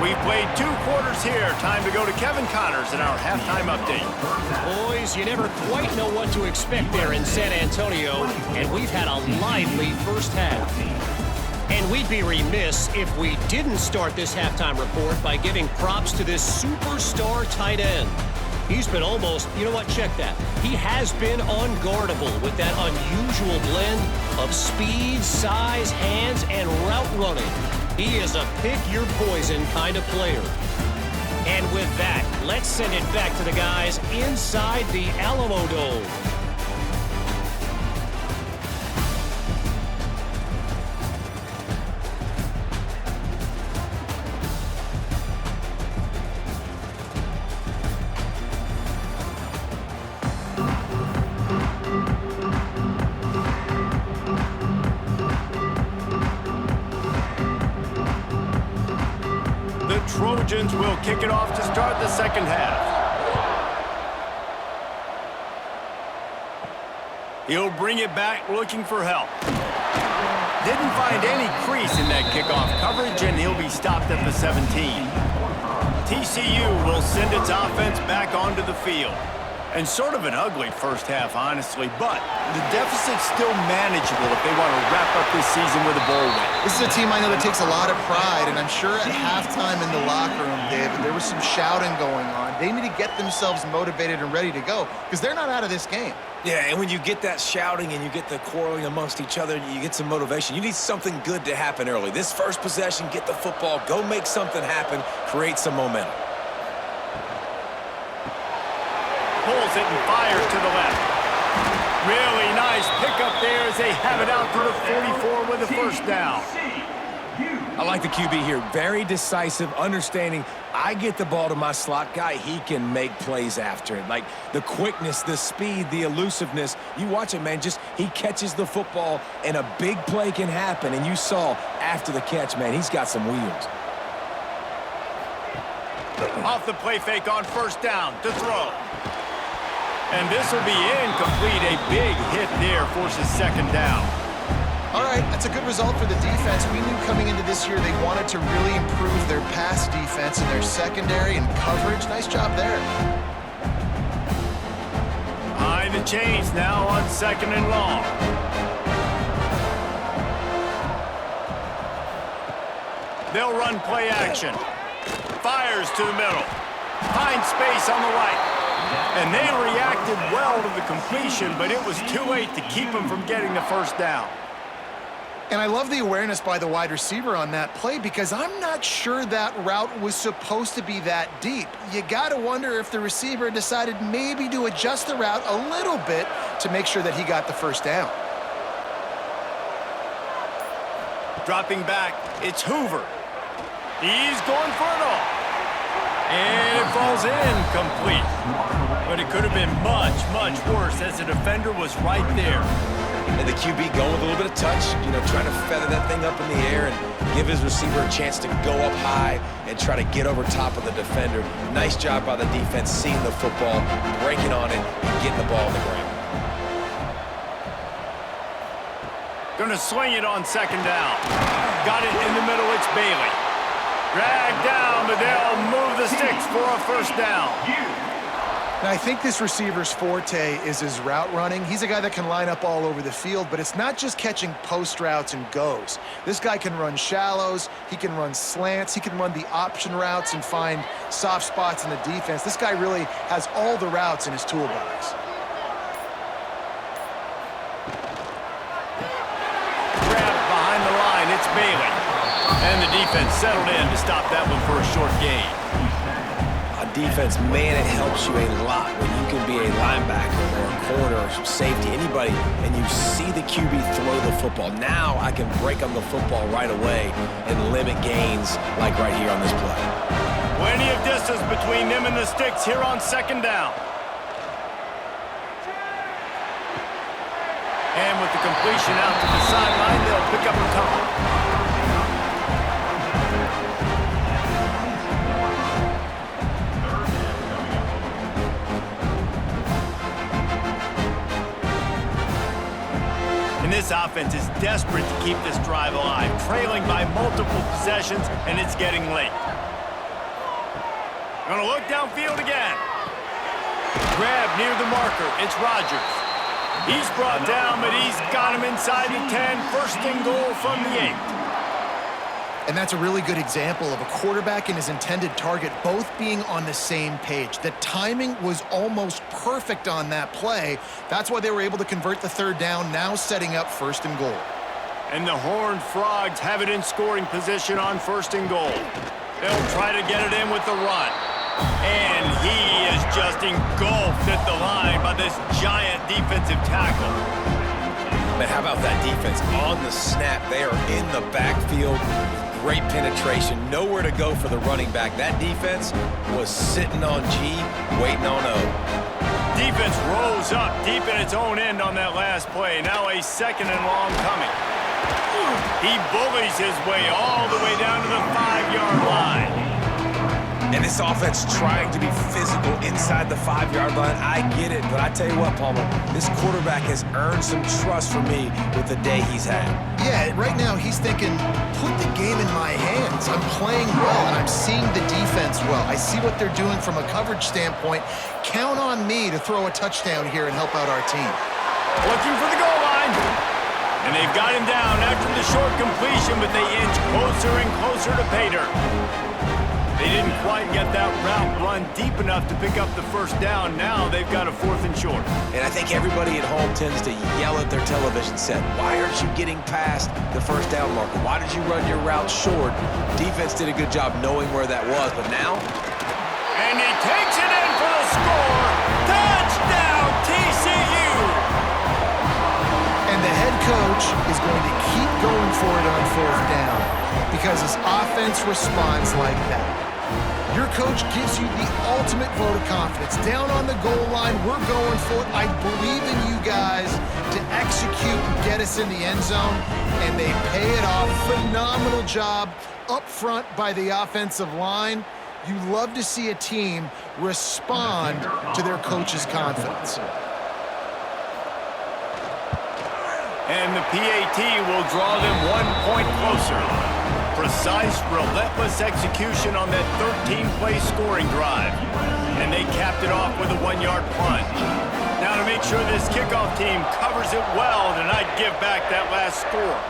We've played 2 quarters here. Time to go to Kevin Connors in our halftime update. Boys, you never quite know what to expect there in San Antonio, and we've had a lively first half. And we'd be remiss if we didn't start this halftime report by giving props to this superstar tight end. He's been almost, you know what, check that. He has been unguardable with that unusual blend of speed, size, hands, and route running. He is a pick-your-poison kind of player. And with that, let's send it back to the guys inside the Alamo Dome. Trojans will kick it off to start the second half. He'll bring it back looking for help. Didn't find any crease in that kickoff coverage, and he'll be stopped at the 17. TCU will send its offense back onto the field. And sort of an ugly first half, honestly, but the deficit's still manageable if they want to wrap up this season with a bowl win. This is a team I know that takes a lot of pride, and I'm sure at halftime in the locker room, David, there was some shouting going on. They need to get themselves motivated and ready to go because they're not out of this game. Yeah, and when you get that shouting and you get the quarreling amongst each other, you get some motivation. You need something good to happen early. This first possession, get the football, go make something happen, create some momentum. Pulls it and fires to the left. Really nice pickup there as they have it out to the 44 with a first down. I like the QB here. Very decisive, understanding I get the ball to my slot guy, he can make plays after it. Like the quickness, the speed, the elusiveness. You watch it, man, just he catches the football and a big play can happen. And you saw after the catch, man, he's got some wheels. Off the play fake on first down to throw. And this will be incomplete. A big hit there forces second down. All right, that's a good result for the defense. We knew coming into this year they wanted to really improve their pass defense and their secondary and coverage. Nice job there. Behind the chains now on second and long. They'll run play action. Fires to the middle. Finds space on the right. And they reacted well to the completion, but it was too late to keep them from getting the first down. And I love the awareness by the wide receiver on that play because I'm not sure that route was supposed to be that deep. You got to wonder if the receiver decided maybe to adjust the route a little bit to make sure that he got the first down. Dropping back, it's Hoover. He's going for it all. And it falls incomplete. But it could have been much, much worse as the defender was right there. And the QB going with a little bit of touch, trying to feather that thing up in the air and give his receiver a chance to go up high and try to get over top of the defender. Nice job by the defense, seeing the football, breaking on it, and getting the ball on the ground. Gonna swing it on second down. Got it in the middle, it's Bailey. Dragged down, but they'll move the sticks for a first down. Now, I think this receiver's forte is his route running. He's a guy that can line up all over the field, but it's not just catching post routes and goes. This guy can run shallows, he can run slants, he can run the option routes and find soft spots in the defense. This guy really has all the routes in his toolbox. Grabbed behind the line, it's Bailey. And the defense settled in to stop that one for a short gain. Defense, man, it helps you a lot when you can be a linebacker or a corner or some safety, anybody, and you see the QB throw the football. Now I can break on the football right away and limit gains like right here on this play. Plenty of distance between them and the sticks here on second down. And with the completion out to the sideline, they'll pick up a couple. This offense is desperate to keep this drive alive, trailing by multiple possessions, and it's getting late. Gonna look downfield again. Grab near the marker, it's Rodgers. He's brought down, but he's got him inside the 10, first and goal from the 8. And that's a really good example of a quarterback and his intended target both being on the same page. The timing was almost perfect on that play. That's why they were able to convert the third down, now setting up first and goal. And the Horned Frogs have it in scoring position on first and goal. They'll try to get it in with the run. And he is just engulfed at the line by this giant defensive tackle. But how about that defense on the snap? They are in the backfield. Great penetration. Nowhere to go for the running back. That defense was sitting on G, waiting on O. Defense rose up deep in its own end on that last play. Now a second and long coming. He bullies his way all the way down to the 5-yard line. And this offense trying to be physical inside the 5-yard line. I get it, but I tell you what, Palmer, this quarterback has earned some trust from me with the day he's had. Yeah, right now he's thinking, put the game in my hands. I'm playing well, and I'm seeing the defense well. I see what they're doing from a coverage standpoint. Count on me to throw a touchdown here and help out our team. Looking for the goal line. And they've got him down after the short completion, but they inch closer and closer to pay dirt. They didn't quite get that route run deep enough to pick up the first down. Now they've got a 4th and short. And I think everybody at home tends to yell at their television set, why aren't you getting past the first down marker? Why did you run your route short? Defense did a good job knowing where that was, but now? And he takes it in for the score. Touchdown, TCU! And the head coach is going to keep going for it on 4th down because his offense responds like that. Your coach gives you the ultimate vote of confidence. Down on the goal line, we're going for it. I believe in you guys to execute and get us in the end zone, and they pay it off. Phenomenal job up front by the offensive line. You love to see a team respond to their coach's confidence. And the PAT will draw them 1 point closer. Precise, relentless execution on that 13-play scoring drive. And they capped it off with a 1-yard plunge. Now to make sure this kickoff team covers it well to not give back that last score.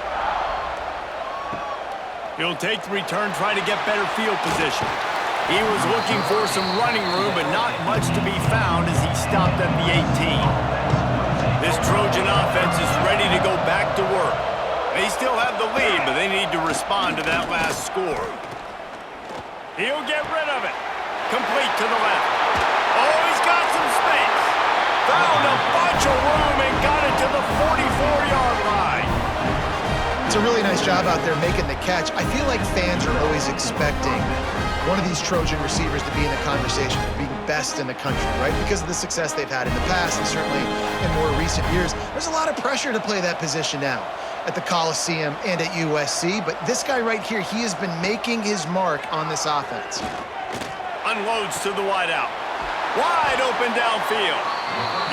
He'll take the return, try to get better field position. He was looking for some running room, but not much to be found as he stopped at the 18. This Trojan offense is ready to go back to work. They still have the lead, but they need to respond to that last score. He'll get rid of it. Complete to the left. Oh, he's got some space. Found a bunch of room and got it to the 44-yard line. It's a really nice job out there making the catch. I feel like fans are always expecting one of these Trojan receivers to be in the conversation for being best in the country, right? Because of the success they've had in the past and certainly in more recent years. There's a lot of pressure to play that position now at the Coliseum and at USC, but this guy right here, he has been making his mark on this offense. Unloads to the wideout. Wide open downfield.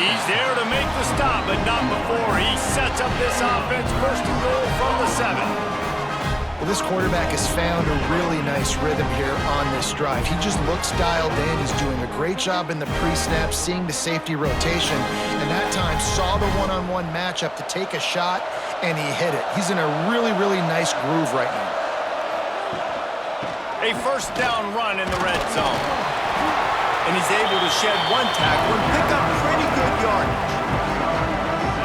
He's there to make the stop, but not before he sets up this offense. 1st and goal from the 7. Well, this quarterback has found a really nice rhythm here on this drive. He just looks dialed in. He's doing a great job in the pre-snap, seeing the safety rotation, and that time saw the one-on-one matchup to take a shot, and he hit it. He's in a really, really nice groove right now. A 1st down run in the red zone. And he's able to shed 1 tackle and pick up pretty good yardage.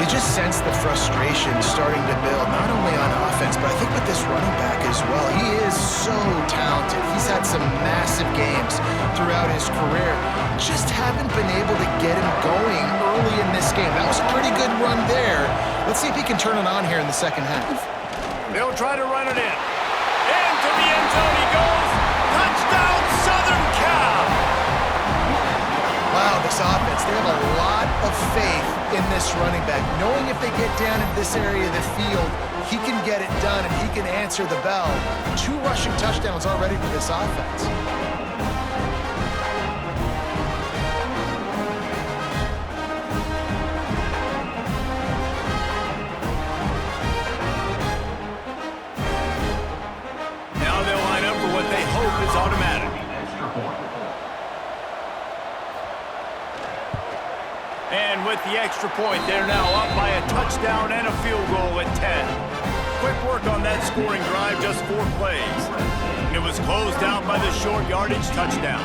You just sense the frustration starting to build, not only on offense, but I think with this running back as well. He is so talented. He's had some massive games throughout his career. Just haven't been able to get him going early in this game. That was a pretty good run there. Let's see if he can turn it on here in the second half. They'll try to run it in. Into the end zone he goes. Touchdown, Southern Cal! Wow, this offense, they have a lot of faith in this running back, knowing if they get down in this area of the field, he can get it done and he can answer the bell. 2 rushing touchdowns already for this offense. Now they'll line up for what they hope is automatic. And with the extra point, they're now up by a touchdown and a field goal at 10. Quick work on that scoring drive, just 4 plays. And it was closed out by the short yardage touchdown.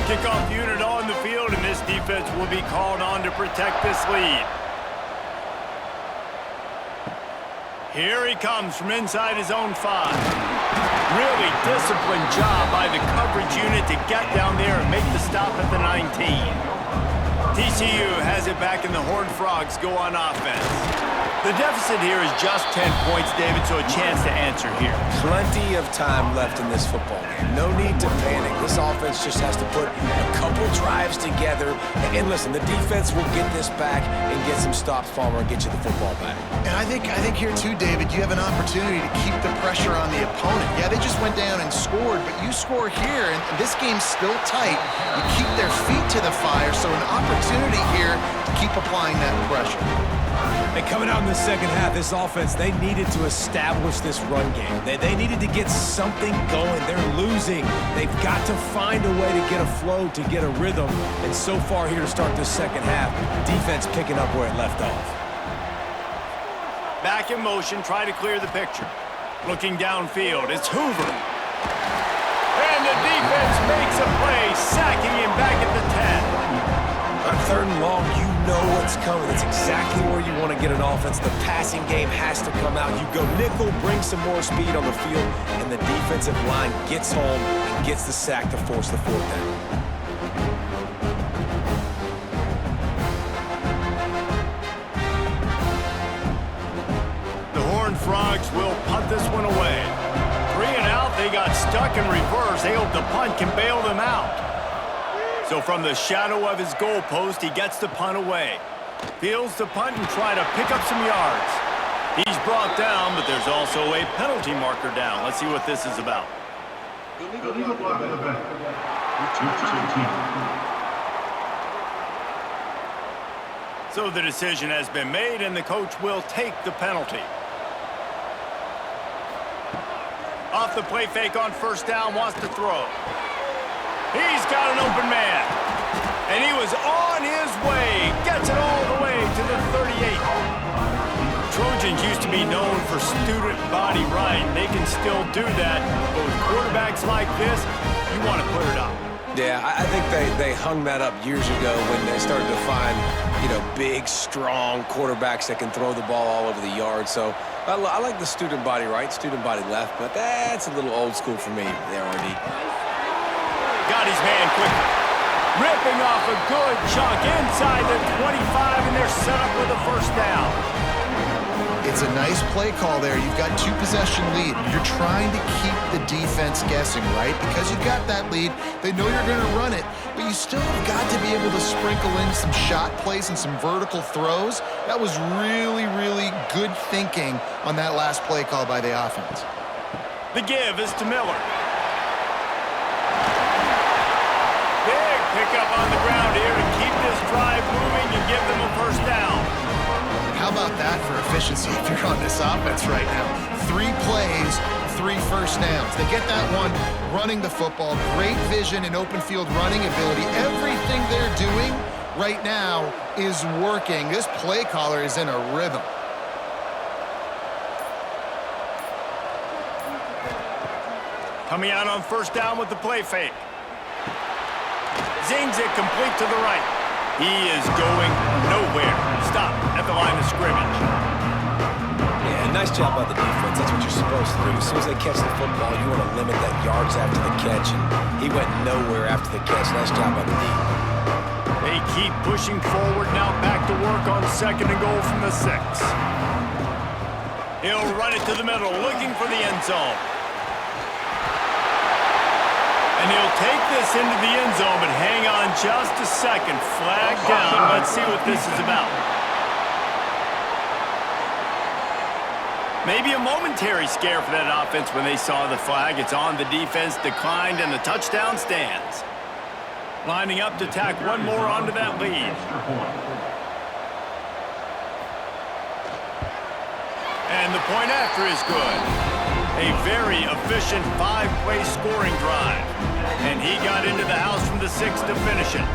Kickoff unit on the field, and this defense will be called on to protect this lead. Here he comes from inside his own 5. Really disciplined job by the coverage unit to get down there and make the stop at the 19. TCU has it back and the Horned Frogs go on offense. The deficit here is just 10 points, David, so a chance to answer here. Plenty of time left in this football game. No need to panic. This offense just has to put a couple drives together. And listen, the defense will get this back and get some stops, Palmer, and get you the football back. And I think here too, David, you have an opportunity to keep the pressure on the opponent. Yeah, they just went down and scored, but you score here, and this game's still tight. You keep their feet to the fire, so an opportunity here to keep applying that pressure. And coming out in the second half, this offense, they needed to establish this run game. They needed to get something going. They're losing. They've got to find a way to get a flow, to get a rhythm. And so far here to start this second half, defense picking up where it left off. Back in motion, try to clear the picture. Looking downfield, it's Hoover. And the defense makes a play, sacking him back at the 10. On 3rd and long, you know what's coming. It's exactly where you want to get an offense. The passing game has to come out. You go nickel, bring some more speed on the field, and the defensive line gets home and gets the sack to force the 4th down. The Horned Frogs will punt this one away. 3 and out, they got stuck in reverse. They hope the punt can bail them out. So from the shadow of his goalpost, he gets the punt away. Fields the punt and try to pick up some yards. He's brought down, but there's also a penalty marker down. Let's see what this is about. Illegal block in the back. Return team. So the decision has been made, and the coach will take the penalty. Off the play fake on 1st down, wants to throw. He's got an open man. And he was on his way. Gets it all the way to the 38. Trojans used to be known for student body right. They can still do that. But with quarterbacks like this, you want to put it up. Yeah, I think they hung that up years ago when they started to find, big, strong quarterbacks that can throw the ball all over the yard. So I like the student body right, student body left, but that's a little old school for me there, RD. Got his man quickly. Ripping off a good chunk inside the 25, and they're set up with a 1st down. It's a nice play call there. You've got 2-possession lead. You're trying to keep the defense guessing, right? Because you've got that lead. They know you're going to run it, but you still have got to be able to sprinkle in some shot plays and some vertical throws. That was really, really good thinking on that last play call by the offense. The give is to Miller. Big pickup on the ground here to keep this drive moving and give them a 1st down. How about that for efficiency if you're on this offense right now? 3 plays, 3 1st downs. They get that one running the football. Great vision and open field running ability. Everything they're doing right now is working. This play caller is in a rhythm. Coming out on 1st down with the play fake. Zings it complete to the right. He is going nowhere. Stop at the line of scrimmage. Yeah, nice job by the defense. That's what you're supposed to do. As soon as they catch the football, you want to limit that yards after the catch, and he went nowhere after the catch. Nice job by the D. They keep pushing forward now, back to work on 2nd and goal from the 6. He'll run it to the middle, looking for the end zone. And he'll take this into the end zone, but hang on just a second. Flag down. Let's see what this is about. Maybe a momentary scare for that offense when they saw the flag. It's on, the defense declined, and the touchdown stands. Lining up to tack one more onto that lead. And the point after is good. A very efficient 5-play scoring drive. And he got into the house from the 6 to finish it.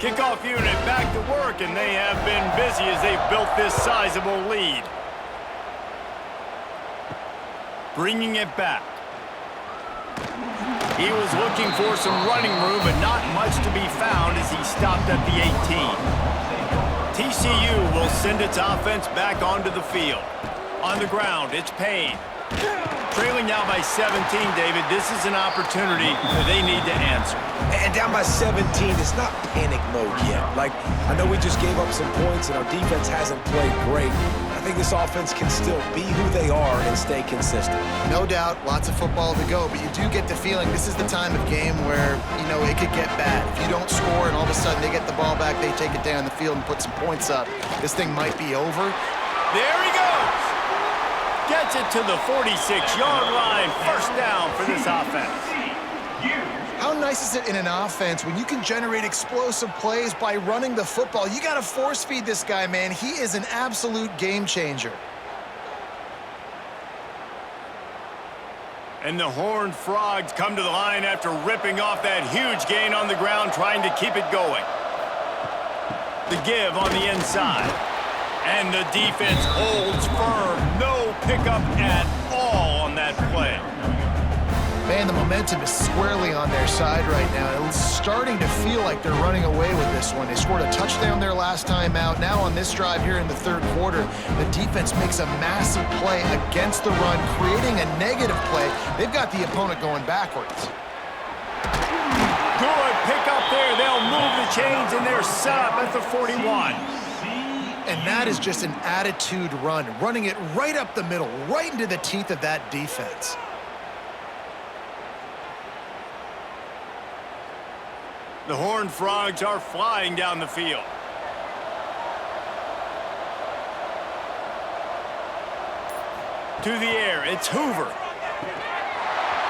Kickoff unit back to work, and they have been busy as they've built this sizable lead. Bringing it back. He was looking for some running room, but not much to be found as he stopped at the 18. TCU will send its offense back onto the field. On the ground, it's Payne. Trailing now by 17, David. This is an opportunity that they need to answer. And down by 17, it's not panic mode yet. I know we just gave up some points and our defense hasn't played great. I think this offense can still be who they are and stay consistent. No doubt, lots of football to go, but you do get the feeling this is the time of game where, it could get bad. If you don't score and all of a sudden they get the ball back, they take it down the field and put some points up, this thing might be over. There he goes. Gets it to the 46-yard line. 1st down for this offense. How nice is it in an offense when you can generate explosive plays by running the football? You got to force feed this guy, man. He is an absolute game changer. And the Horned Frogs come to the line after ripping off that huge gain on the ground, trying to keep it going. The give on the inside. And the defense holds firm. No pickup at all on that play. Man, the momentum is squarely on their side right now. It's starting to feel like they're running away with this one. They scored a touchdown their last time out. Now on this drive here in the third quarter, the defense makes a massive play against the run, creating a negative play. They've got the opponent going backwards. Good pick up there. They'll move the chains, and they're set up at the 41. And that is just an attitude run, running it right up the middle, right into the teeth of that defense. The Horned Frogs are flying down the field. To the air, it's Hoover.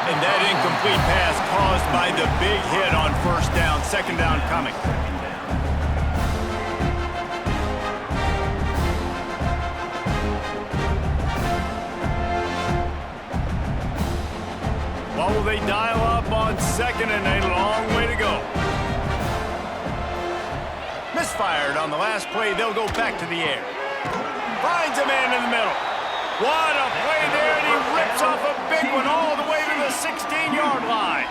And that incomplete pass caused by the big hit on first down. Second down coming. What will they dial up on second and a long way to go? Misfired on the last play. They'll go back to the air. Finds a man in the middle. What a play there, and he rips off a big one all the way to the 16-yard line.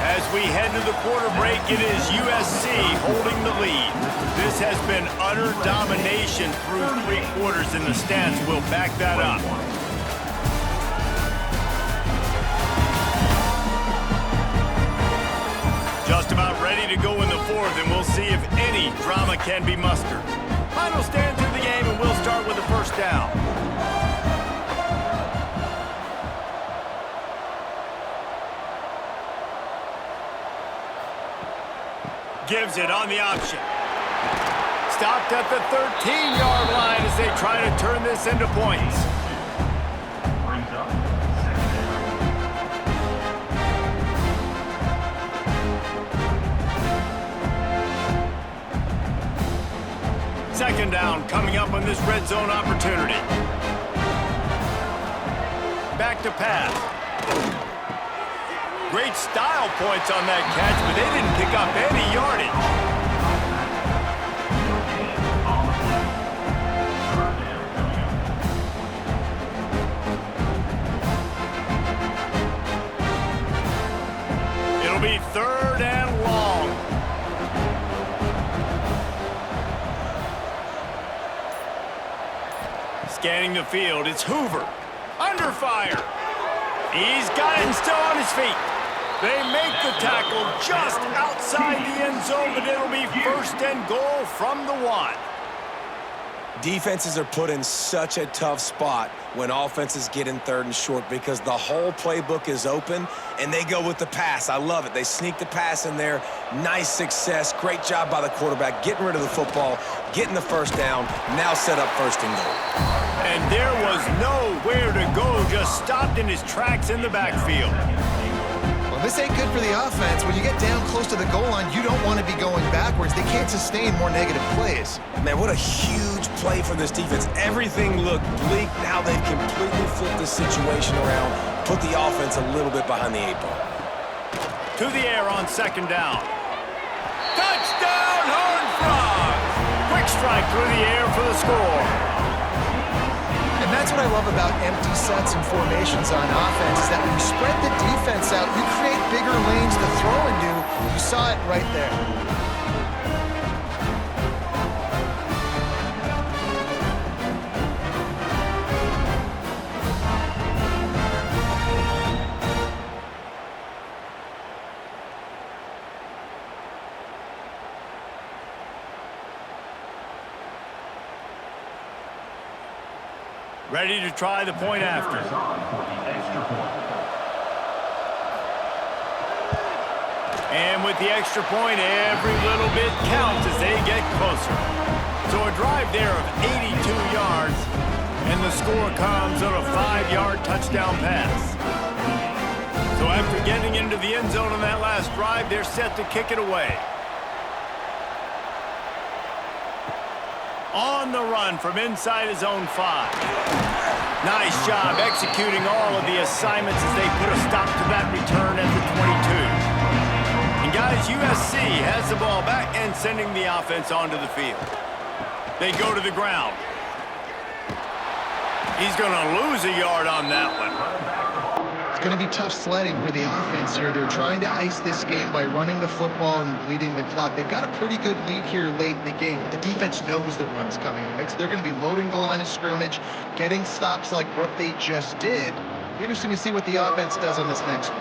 As we head to the quarter break, it is USC holding the lead. This has been utter domination through three quarters, and the stats will back that up. Just about ready to go in the fourth, and we'll see if any drama can be mustered. Final stand through the game, and we'll start with the first down. Gives it on the option. Stopped at the 13-yard line as they try to turn this into points. Second down coming up on this red zone opportunity. Back to pass. Great style points on that catch, but they didn't pick up any yardage. It'll be third and long. Scanning the field, it's Hoover. Under fire. He's got it and still on his feet. They make the tackle just outside the end zone, but it'll be first and goal from the 1. Defenses are put in such a tough spot when offenses get in third and short because the whole playbook is open and they go with the pass. I love it. They sneak the pass in there. Nice success. Great job by the quarterback getting rid of the football, getting the first down, now set up first and goal. And there was nowhere to go, just stopped in his tracks in the backfield. Well, this ain't good for the offense. When you get down close to the goal line, you don't want to be going backwards. They can't sustain more negative plays. Man, what a huge play for this defense. Everything looked bleak. Now they've completely flipped the situation around, put the offense a little bit behind the 8 ball. To the air on second down. Touchdown, Horned Frogs! Quick strike through the air for the score. And that's what I love about empty sets and formations on offense, is that when you spread the defense out, you create bigger lanes to throw into. You saw it right there. Ready to try the point after. And with the extra point, every little bit counts as they get closer. So a drive there of 82 yards, and the score comes on a 5-yard touchdown pass. So after getting into the end zone on that last drive, they're set to kick it away. On the run from inside his own 5. Nice job executing all of the assignments as they put a stop to that return at the 22. USC has the ball back and sending the offense onto the field. They go to the ground. He's going to lose a yard on that one. It's going to be tough sledding for the offense here. They're trying to ice this game by running the football and bleeding the clock. They've got a pretty good lead here late in the game. The defense knows the run's coming. They're going to be loading the line of scrimmage, getting stops like what they just did. Interesting to see what the offense does on this next one.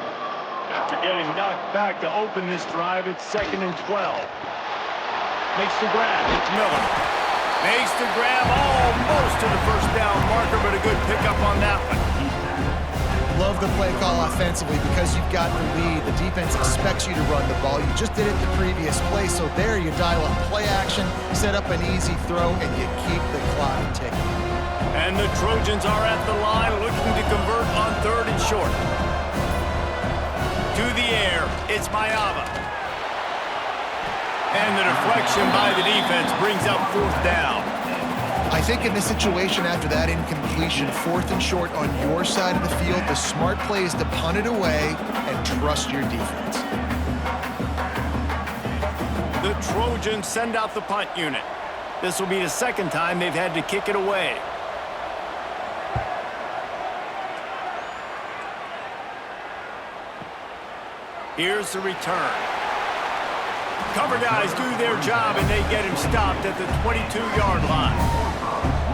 After getting knocked back to open this drive, it's 2nd and 12. Makes the grab. It's Miller. Makes the grab almost to the first down marker, but a good pickup on that one. Love the play call offensively because you've got the lead. The defense expects you to run the ball. You just did it the previous play, so there you dial up play action, set up an easy throw, and you keep the clock ticking. And the Trojans are at the line looking to convert on 3rd and short. To the air, it's Mayava. And the deflection by the defense brings up 4th down. I think in this situation after that incompletion, 4th and short on your side of the field, the smart play is to punt it away and trust your defense. The Trojans send out the punt unit. This will be the 2nd time they've had to kick it away. Here's the return. Cover guys do their job, and they get him stopped at the 22-yard line.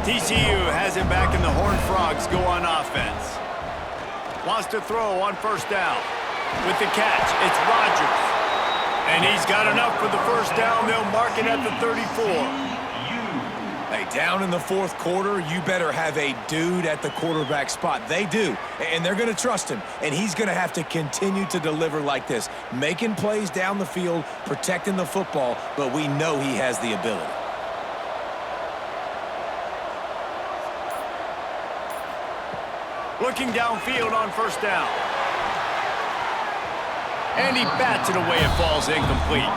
TCU has it back, and the Horned Frogs go on offense. Wants to throw on 1st down. With the catch, it's Rodgers. And he's got enough for the 1st down. They'll mark it at the 34. Hey, down in the 4th quarter, you better have a dude at the quarterback spot. They do, and they're going to trust him, and he's going to have to continue to deliver like this, making plays down the field, protecting the football, but we know he has the ability. Looking downfield on 1st down. And he bats it away. It falls incomplete.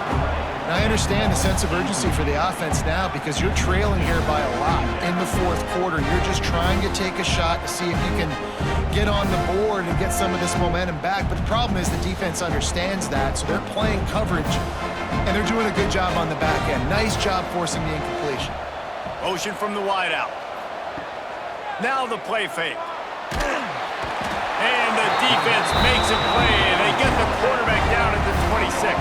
Now, I understand the sense of urgency for the offense now because you're trailing here by a lot in the 4th quarter. You're just trying to take a shot to see if you can get on the board and get some of this momentum back. But the problem is the defense understands that, so they're playing coverage, and they're doing a good job on the back end. Nice job forcing the incompletion. Motion from the wideout. Now the play fake. And the defense makes a play, and they get the quarterback down at the 26.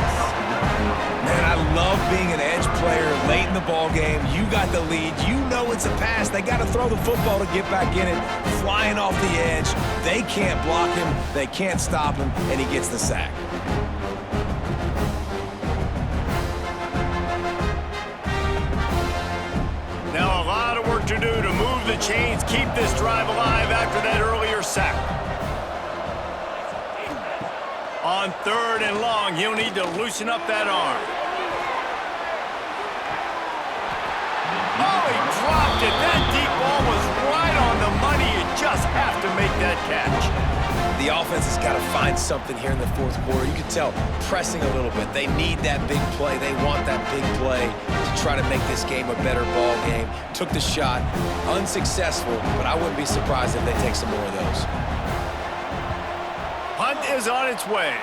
Man, I love being an edge player late in the ball game. You got the lead. You know it's a pass. They got to throw the football to get back in it. Flying off the edge. They can't block him. They can't stop him, and he gets the sack. Now a lot of work to do to move the chains, keep this drive alive after that earlier sack. On 3rd and long, he'll need to loosen up that arm. Oh, he dropped it. That deep ball was right on the money. You just have to make that catch. The offense has got to find something here in the 4th quarter. You can tell pressing a little bit. They need that big play. They want that big play to try to make this game a better ball game. Took the shot. Unsuccessful, but I wouldn't be surprised if they take some more of those. Punt is on its way.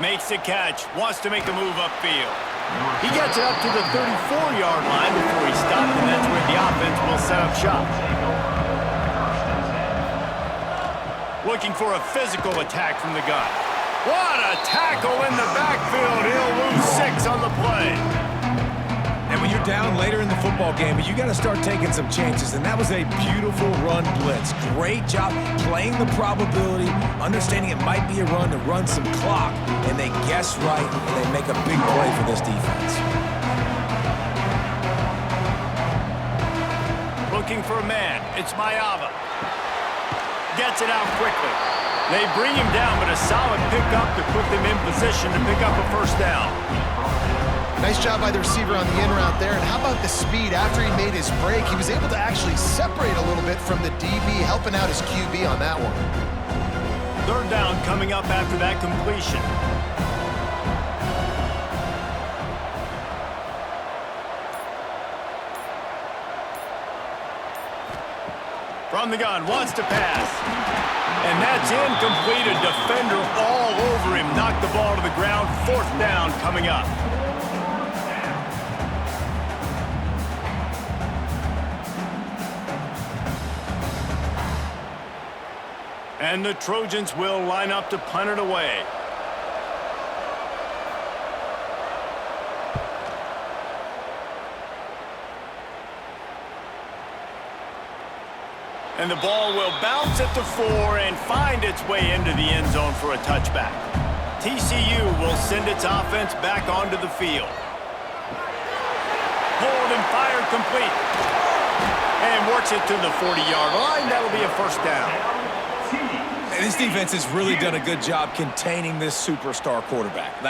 Makes the catch. Wants to make a move upfield. He gets it up to the 34-yard line before he stopped, and that's where the offense will set up shop. Looking for a physical attack from the gun. What a tackle in the backfield. He'll lose 6 on the play. And when you're down later in the football game, you got to start taking some chances, and that was a beautiful run blitz. Great job playing the probability, understanding it might be a run to run some clock, and they guess right, and they make a big play for this defense. Looking for a man. It's Mayava. Gets it out quickly. They bring him down, but a solid pickup to put them in position to pick up a 1st down. Nice job by the receiver on the in route there. And how about the speed? After he made his break, he was able to actually separate a little bit from the DB, helping out his QB on that one. 3rd down coming up after that completion. From the gun, wants to pass. And that's incomplete. A defender all over him, knocked knock the ball to the ground. 4th down coming up. And the Trojans will line up to punt it away. And the ball will bounce at the 4 and find its way into the end zone for a touchback. TCU will send its offense back onto the field. Pulled and fired complete. And works it to the 40-yard line. That'll be a 1st down. This defense has really done a good job containing this superstar quarterback.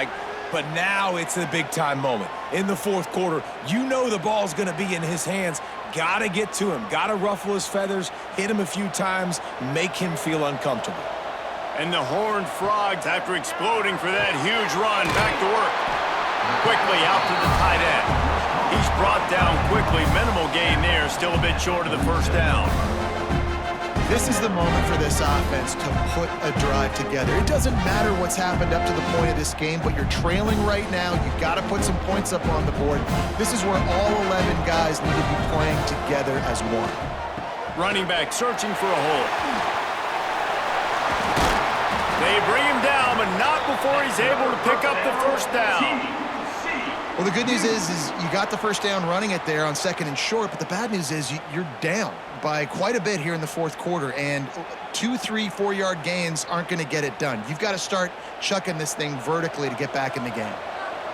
But now it's a big-time moment. In the 4th quarter, you know the ball's going to be in his hands. Got to get to him. Got to ruffle his feathers, hit him a few times, make him feel uncomfortable. And the Horned Frogs, after exploding for that huge run, back to work. Quickly out to the tight end. He's brought down quickly. Minimal gain there, still a bit short of the 1st down. This is the moment for this offense to put a drive together. It doesn't matter what's happened up to the point of this game, but you're trailing right now. You've got to put some points up on the board. This is where all 11 guys need to be playing together as one. Running back searching for a hole. They bring him down, but not before he's able to pick up the 1st down. Well, the good news is you got the 1st down running it there on 2nd and short, but the bad news is you're down by quite a bit here in the 4th quarter, and 2, 3, 4-yard gains aren't going to get it done. You've got to start chucking this thing vertically to get back in the game.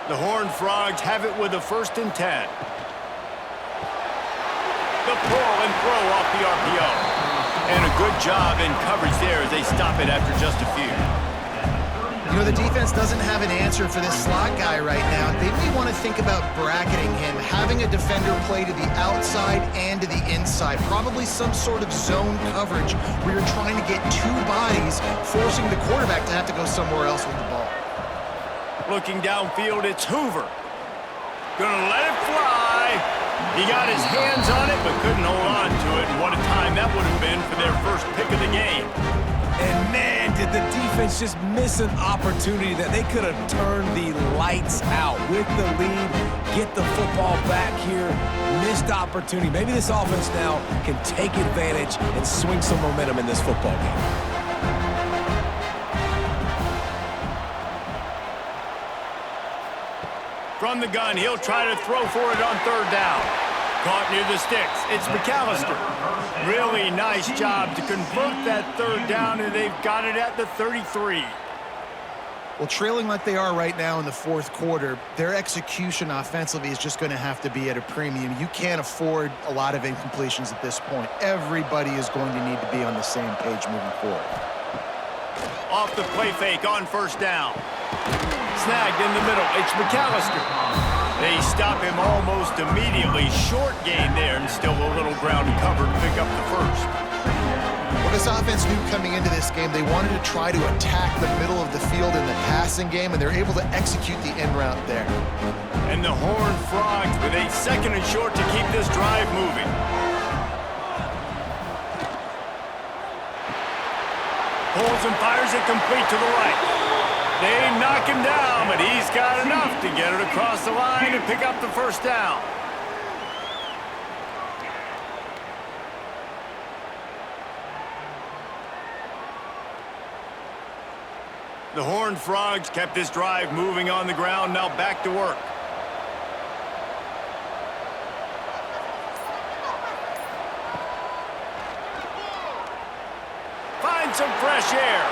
The Horned Frogs have it with a 1st and 10. The pull and throw off the RPO. And a good job in coverage there as they stop it after just a few. You know, the defense doesn't have an answer for this slot guy right now. They may want to think about bracketing him, having a defender play to the outside and to the inside. Probably some sort of zone coverage where you're trying to get 2 bodies, forcing the quarterback to have to go somewhere else with the ball. Looking downfield, it's Hoover. Gonna let it fly. He got his hands on it, but couldn't hold on to it. And what a time that would have been for their first pick of the game. And man, did the defense just miss an opportunity that they could have turned the lights out with the lead, get the football back here, missed opportunity. Maybe this offense now can take advantage and swing some momentum in this football game. From the gun, he'll try to throw for it on 3rd down. Caught near the sticks. It's McAllister. Really nice job to convert that 3rd down, and they've got it at the 33. Well, trailing like they are right now in the 4th quarter, their execution offensively is just going to have to be at a premium. You can't afford a lot of incompletions at this point. Everybody is going to need to be on the same page moving forward. Off the play fake on 1st down. Snagged in the middle. It's McAllister. They stop him almost immediately. Short gain there, and still a little ground to cover to pick up the 1st. Well, this offense knew coming into this game they wanted to try to attack the middle of the field in the passing game, and they're able to execute the end route there. And the Horned Frogs with a 2nd and short to keep this drive moving. Pulls and fires it complete to the right. They knock him down, but he's got enough to get it across the line and pick up the 1st down. The Horned Frogs kept this drive moving on the ground, now back to work. Find some fresh air.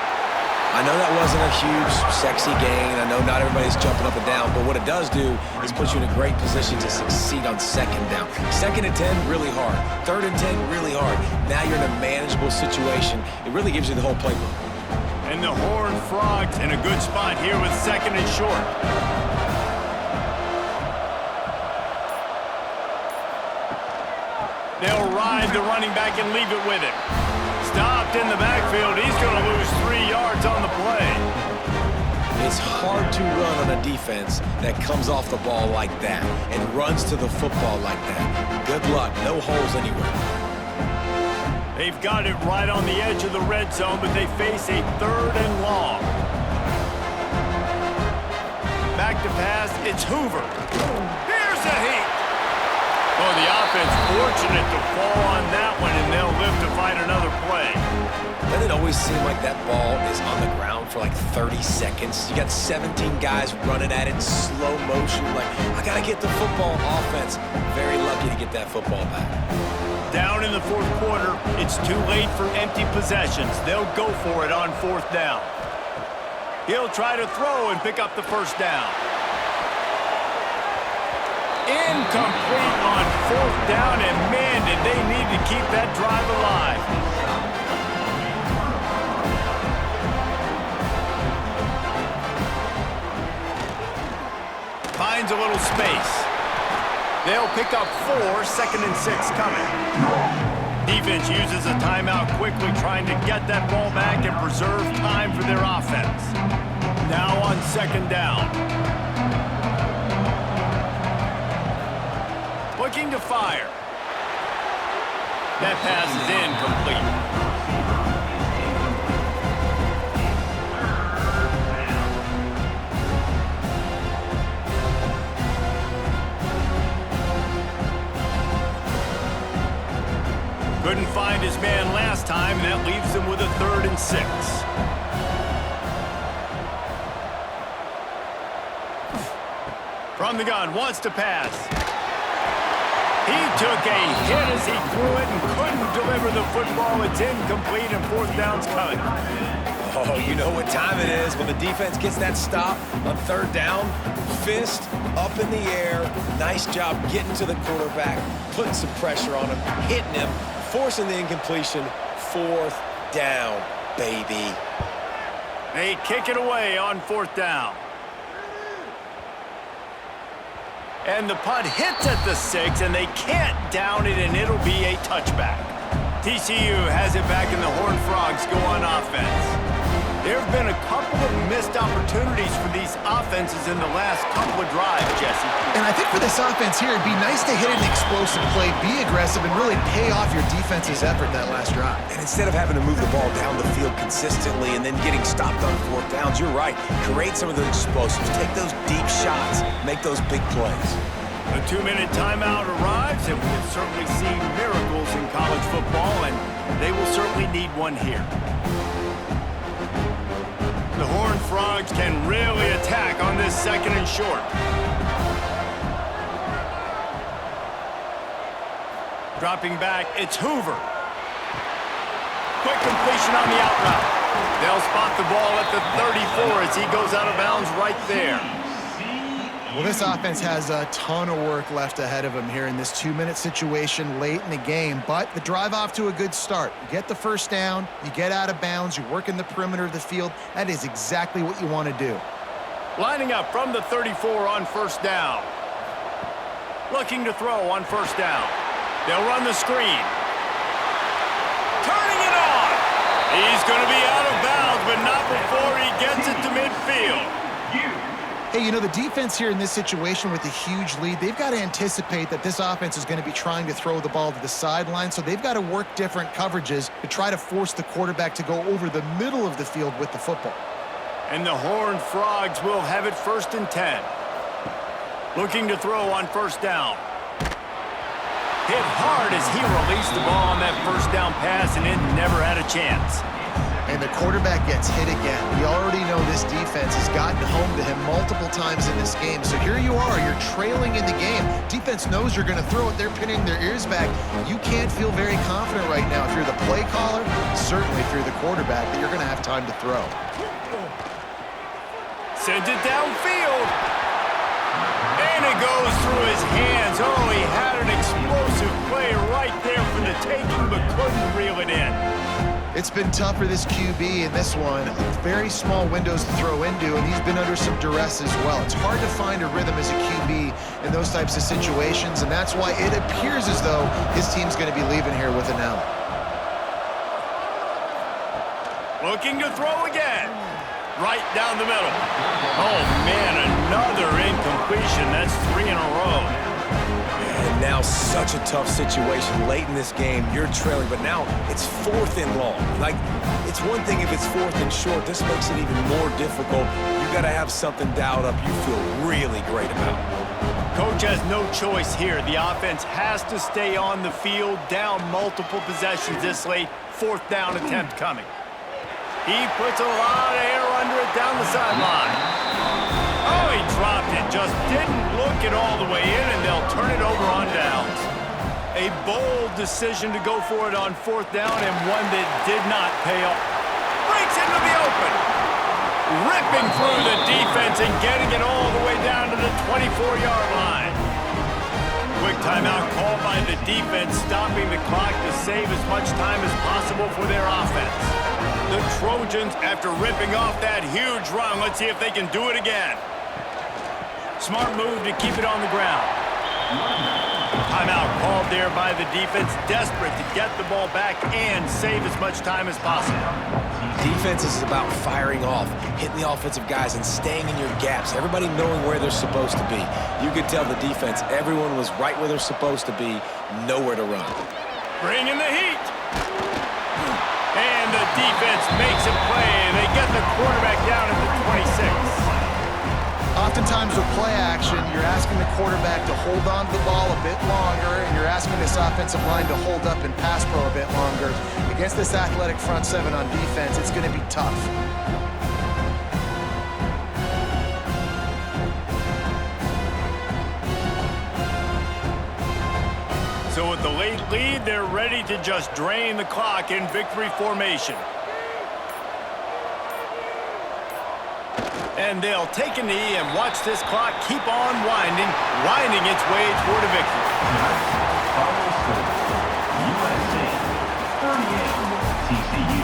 I know that wasn't a huge, sexy gain. I know not everybody's jumping up and down, but what it does do is put you in a great position to succeed on 2nd down. 2nd and 10, really hard. 3rd and 10, really hard. Now you're in a manageable situation. It really gives you the whole playbook. And the Horned Frogs in a good spot here with 2nd and short. They'll ride the running back and leave it with him. Stopped in the backfield. He's going to lose 3 yards on the play. It's hard to run on a defense that comes off the ball like that and runs to the football like that. Good luck. No holes anywhere. They've got it right on the edge of the red zone, but they face a 3rd and long. to pass. It's Hoover. Here's a heat. Oh, the offense fortunate to fall on that one, and they'll live to fight another play. Doesn't it always seem like that ball is on the ground for like 30 seconds? You got 17 guys running at it in slow motion. Like, I got to get the football. Offense, very lucky to get that football back. Down in the fourth quarter, it's too late for empty possessions. They'll go for it on fourth down. He'll try to throw and pick up the first down. Incomplete on fourth down, and man, did they need to keep that drive alive. Finds a little space. They'll pick up 4, 2nd and 6 coming. Defense uses a timeout quickly, trying to get that ball back and preserve time for their offense. Now on 2nd down. Looking to fire. That pass is incomplete. Couldn't find his man last time, and that leaves him with a 3rd and 6. From the gun, wants to pass. He took a hit as he threw it and couldn't deliver the football. It's incomplete, and 4th down's coming. Oh, you know what time it is. When the defense gets that stop on 3rd down, fist up in the air. Nice job getting to the quarterback, putting some pressure on him, hitting him, forcing the incompletion. 4th down, baby. They kick it away on 4th down. And the punt hits at the 6, and they can't down it, and it'll be a touchback. TCU has it back, and the Horned Frogs go on offense. There have been a couple of missed opportunities for these offenses in the last couple of drives, Jesse. And I think for this offense here, it'd be nice to hit an explosive play, be aggressive, and really pay off your defense's effort that last drive. And instead of having to move the ball down the field consistently and then getting stopped on 4th downs, you're right. Create some of those explosives. Take those deep shots. Make those big plays. A 2-minute timeout arrives, and we've certainly seen miracles in college football, and they will certainly need one here. The Horned Frogs can really attack on this 2nd and short. Dropping back, it's Hoover. Quick completion on the out route. They'll spot the ball at the 34 as he goes out of bounds right there. Well, this offense has a ton of work left ahead of them here in this 2-minute situation late in the game, but the drive off to a good start. You get the first down, you get out of bounds, you work in the perimeter of the field. That is exactly what you want to do. Lining up from the 34 on 1st down. Looking to throw on 1st down. They'll run the screen. Turning it on. He's going to be out of bounds, but not before he gets it to midfield. Hey, you know, the defense here in this situation with a huge lead, they've got to anticipate that this offense is going to be trying to throw the ball to the sideline, so they've got to work different coverages to try to force the quarterback to go over the middle of the field with the football. And the Horned Frogs will have it 1st and 10. Looking to throw on 1st down. Hit hard as he released the ball on that 1st down pass, and it never had a chance. And the quarterback gets hit again. We already know this defense has gotten home to him multiple times in this game. So here you are, you're trailing in the game. Defense knows you're going to throw it. They're pinning their ears back. You can't feel very confident right now if you're the play caller, certainly if you're the quarterback, that you're going to have time to throw. Sends it downfield. And it goes through his hands. Oh, he had an explosive play right there for the taking, but couldn't reel it in. It's been tough for this QB in this one. Very small windows to throw into, and he's been under some duress as well. It's hard to find a rhythm as a QB in those types of situations, and that's why it appears as though his team's going to be leaving here with an L. Looking to throw again. Right down the middle. Oh, man, another incompletion. That's 3 in a row. And now such a tough situation late in this game. You're trailing, but now it's 4th and long. Like, it's one thing if it's 4th and short. This makes it even more difficult. You got to have something dialed up you feel really great about. Coach has no choice here. The offense has to stay on the field, down multiple possessions this late. 4th down attempt coming. He puts a lot of air under it down the sideline. Oh, he dropped it. Just didn't look it all the way in, and they'll turn it over on downs. A bold decision to go for it on 4th down, and one that did not pay off. Breaks into the open. Ripping through the defense and getting it all the way down to the 24-yard line. Quick timeout called by the defense, stopping the clock to save as much time as possible for their offense. The Trojans, after ripping off that huge run, let's see if they can do it again. Smart move to keep it on the ground. Timeout called there by the defense, desperate to get the ball back and save as much time as possible. Defense is about firing off, hitting the offensive guys, and staying in your gaps. Everybody knowing where they're supposed to be. You could tell the defense, everyone was right where they're supposed to be, nowhere to run. Bring in the heat. And the defense makes a play. They get the quarterback down at the 26. Oftentimes with play action, you're asking the quarterback to hold on to the ball a bit longer, and you're asking this offensive line to hold up and pass pro a bit longer. Against this athletic front seven on defense, it's going to be tough. So with the late lead, they're ready to just drain the clock in victory formation. And they'll take a knee and watch this clock keep on winding its way toward a victory. USC 38, TCU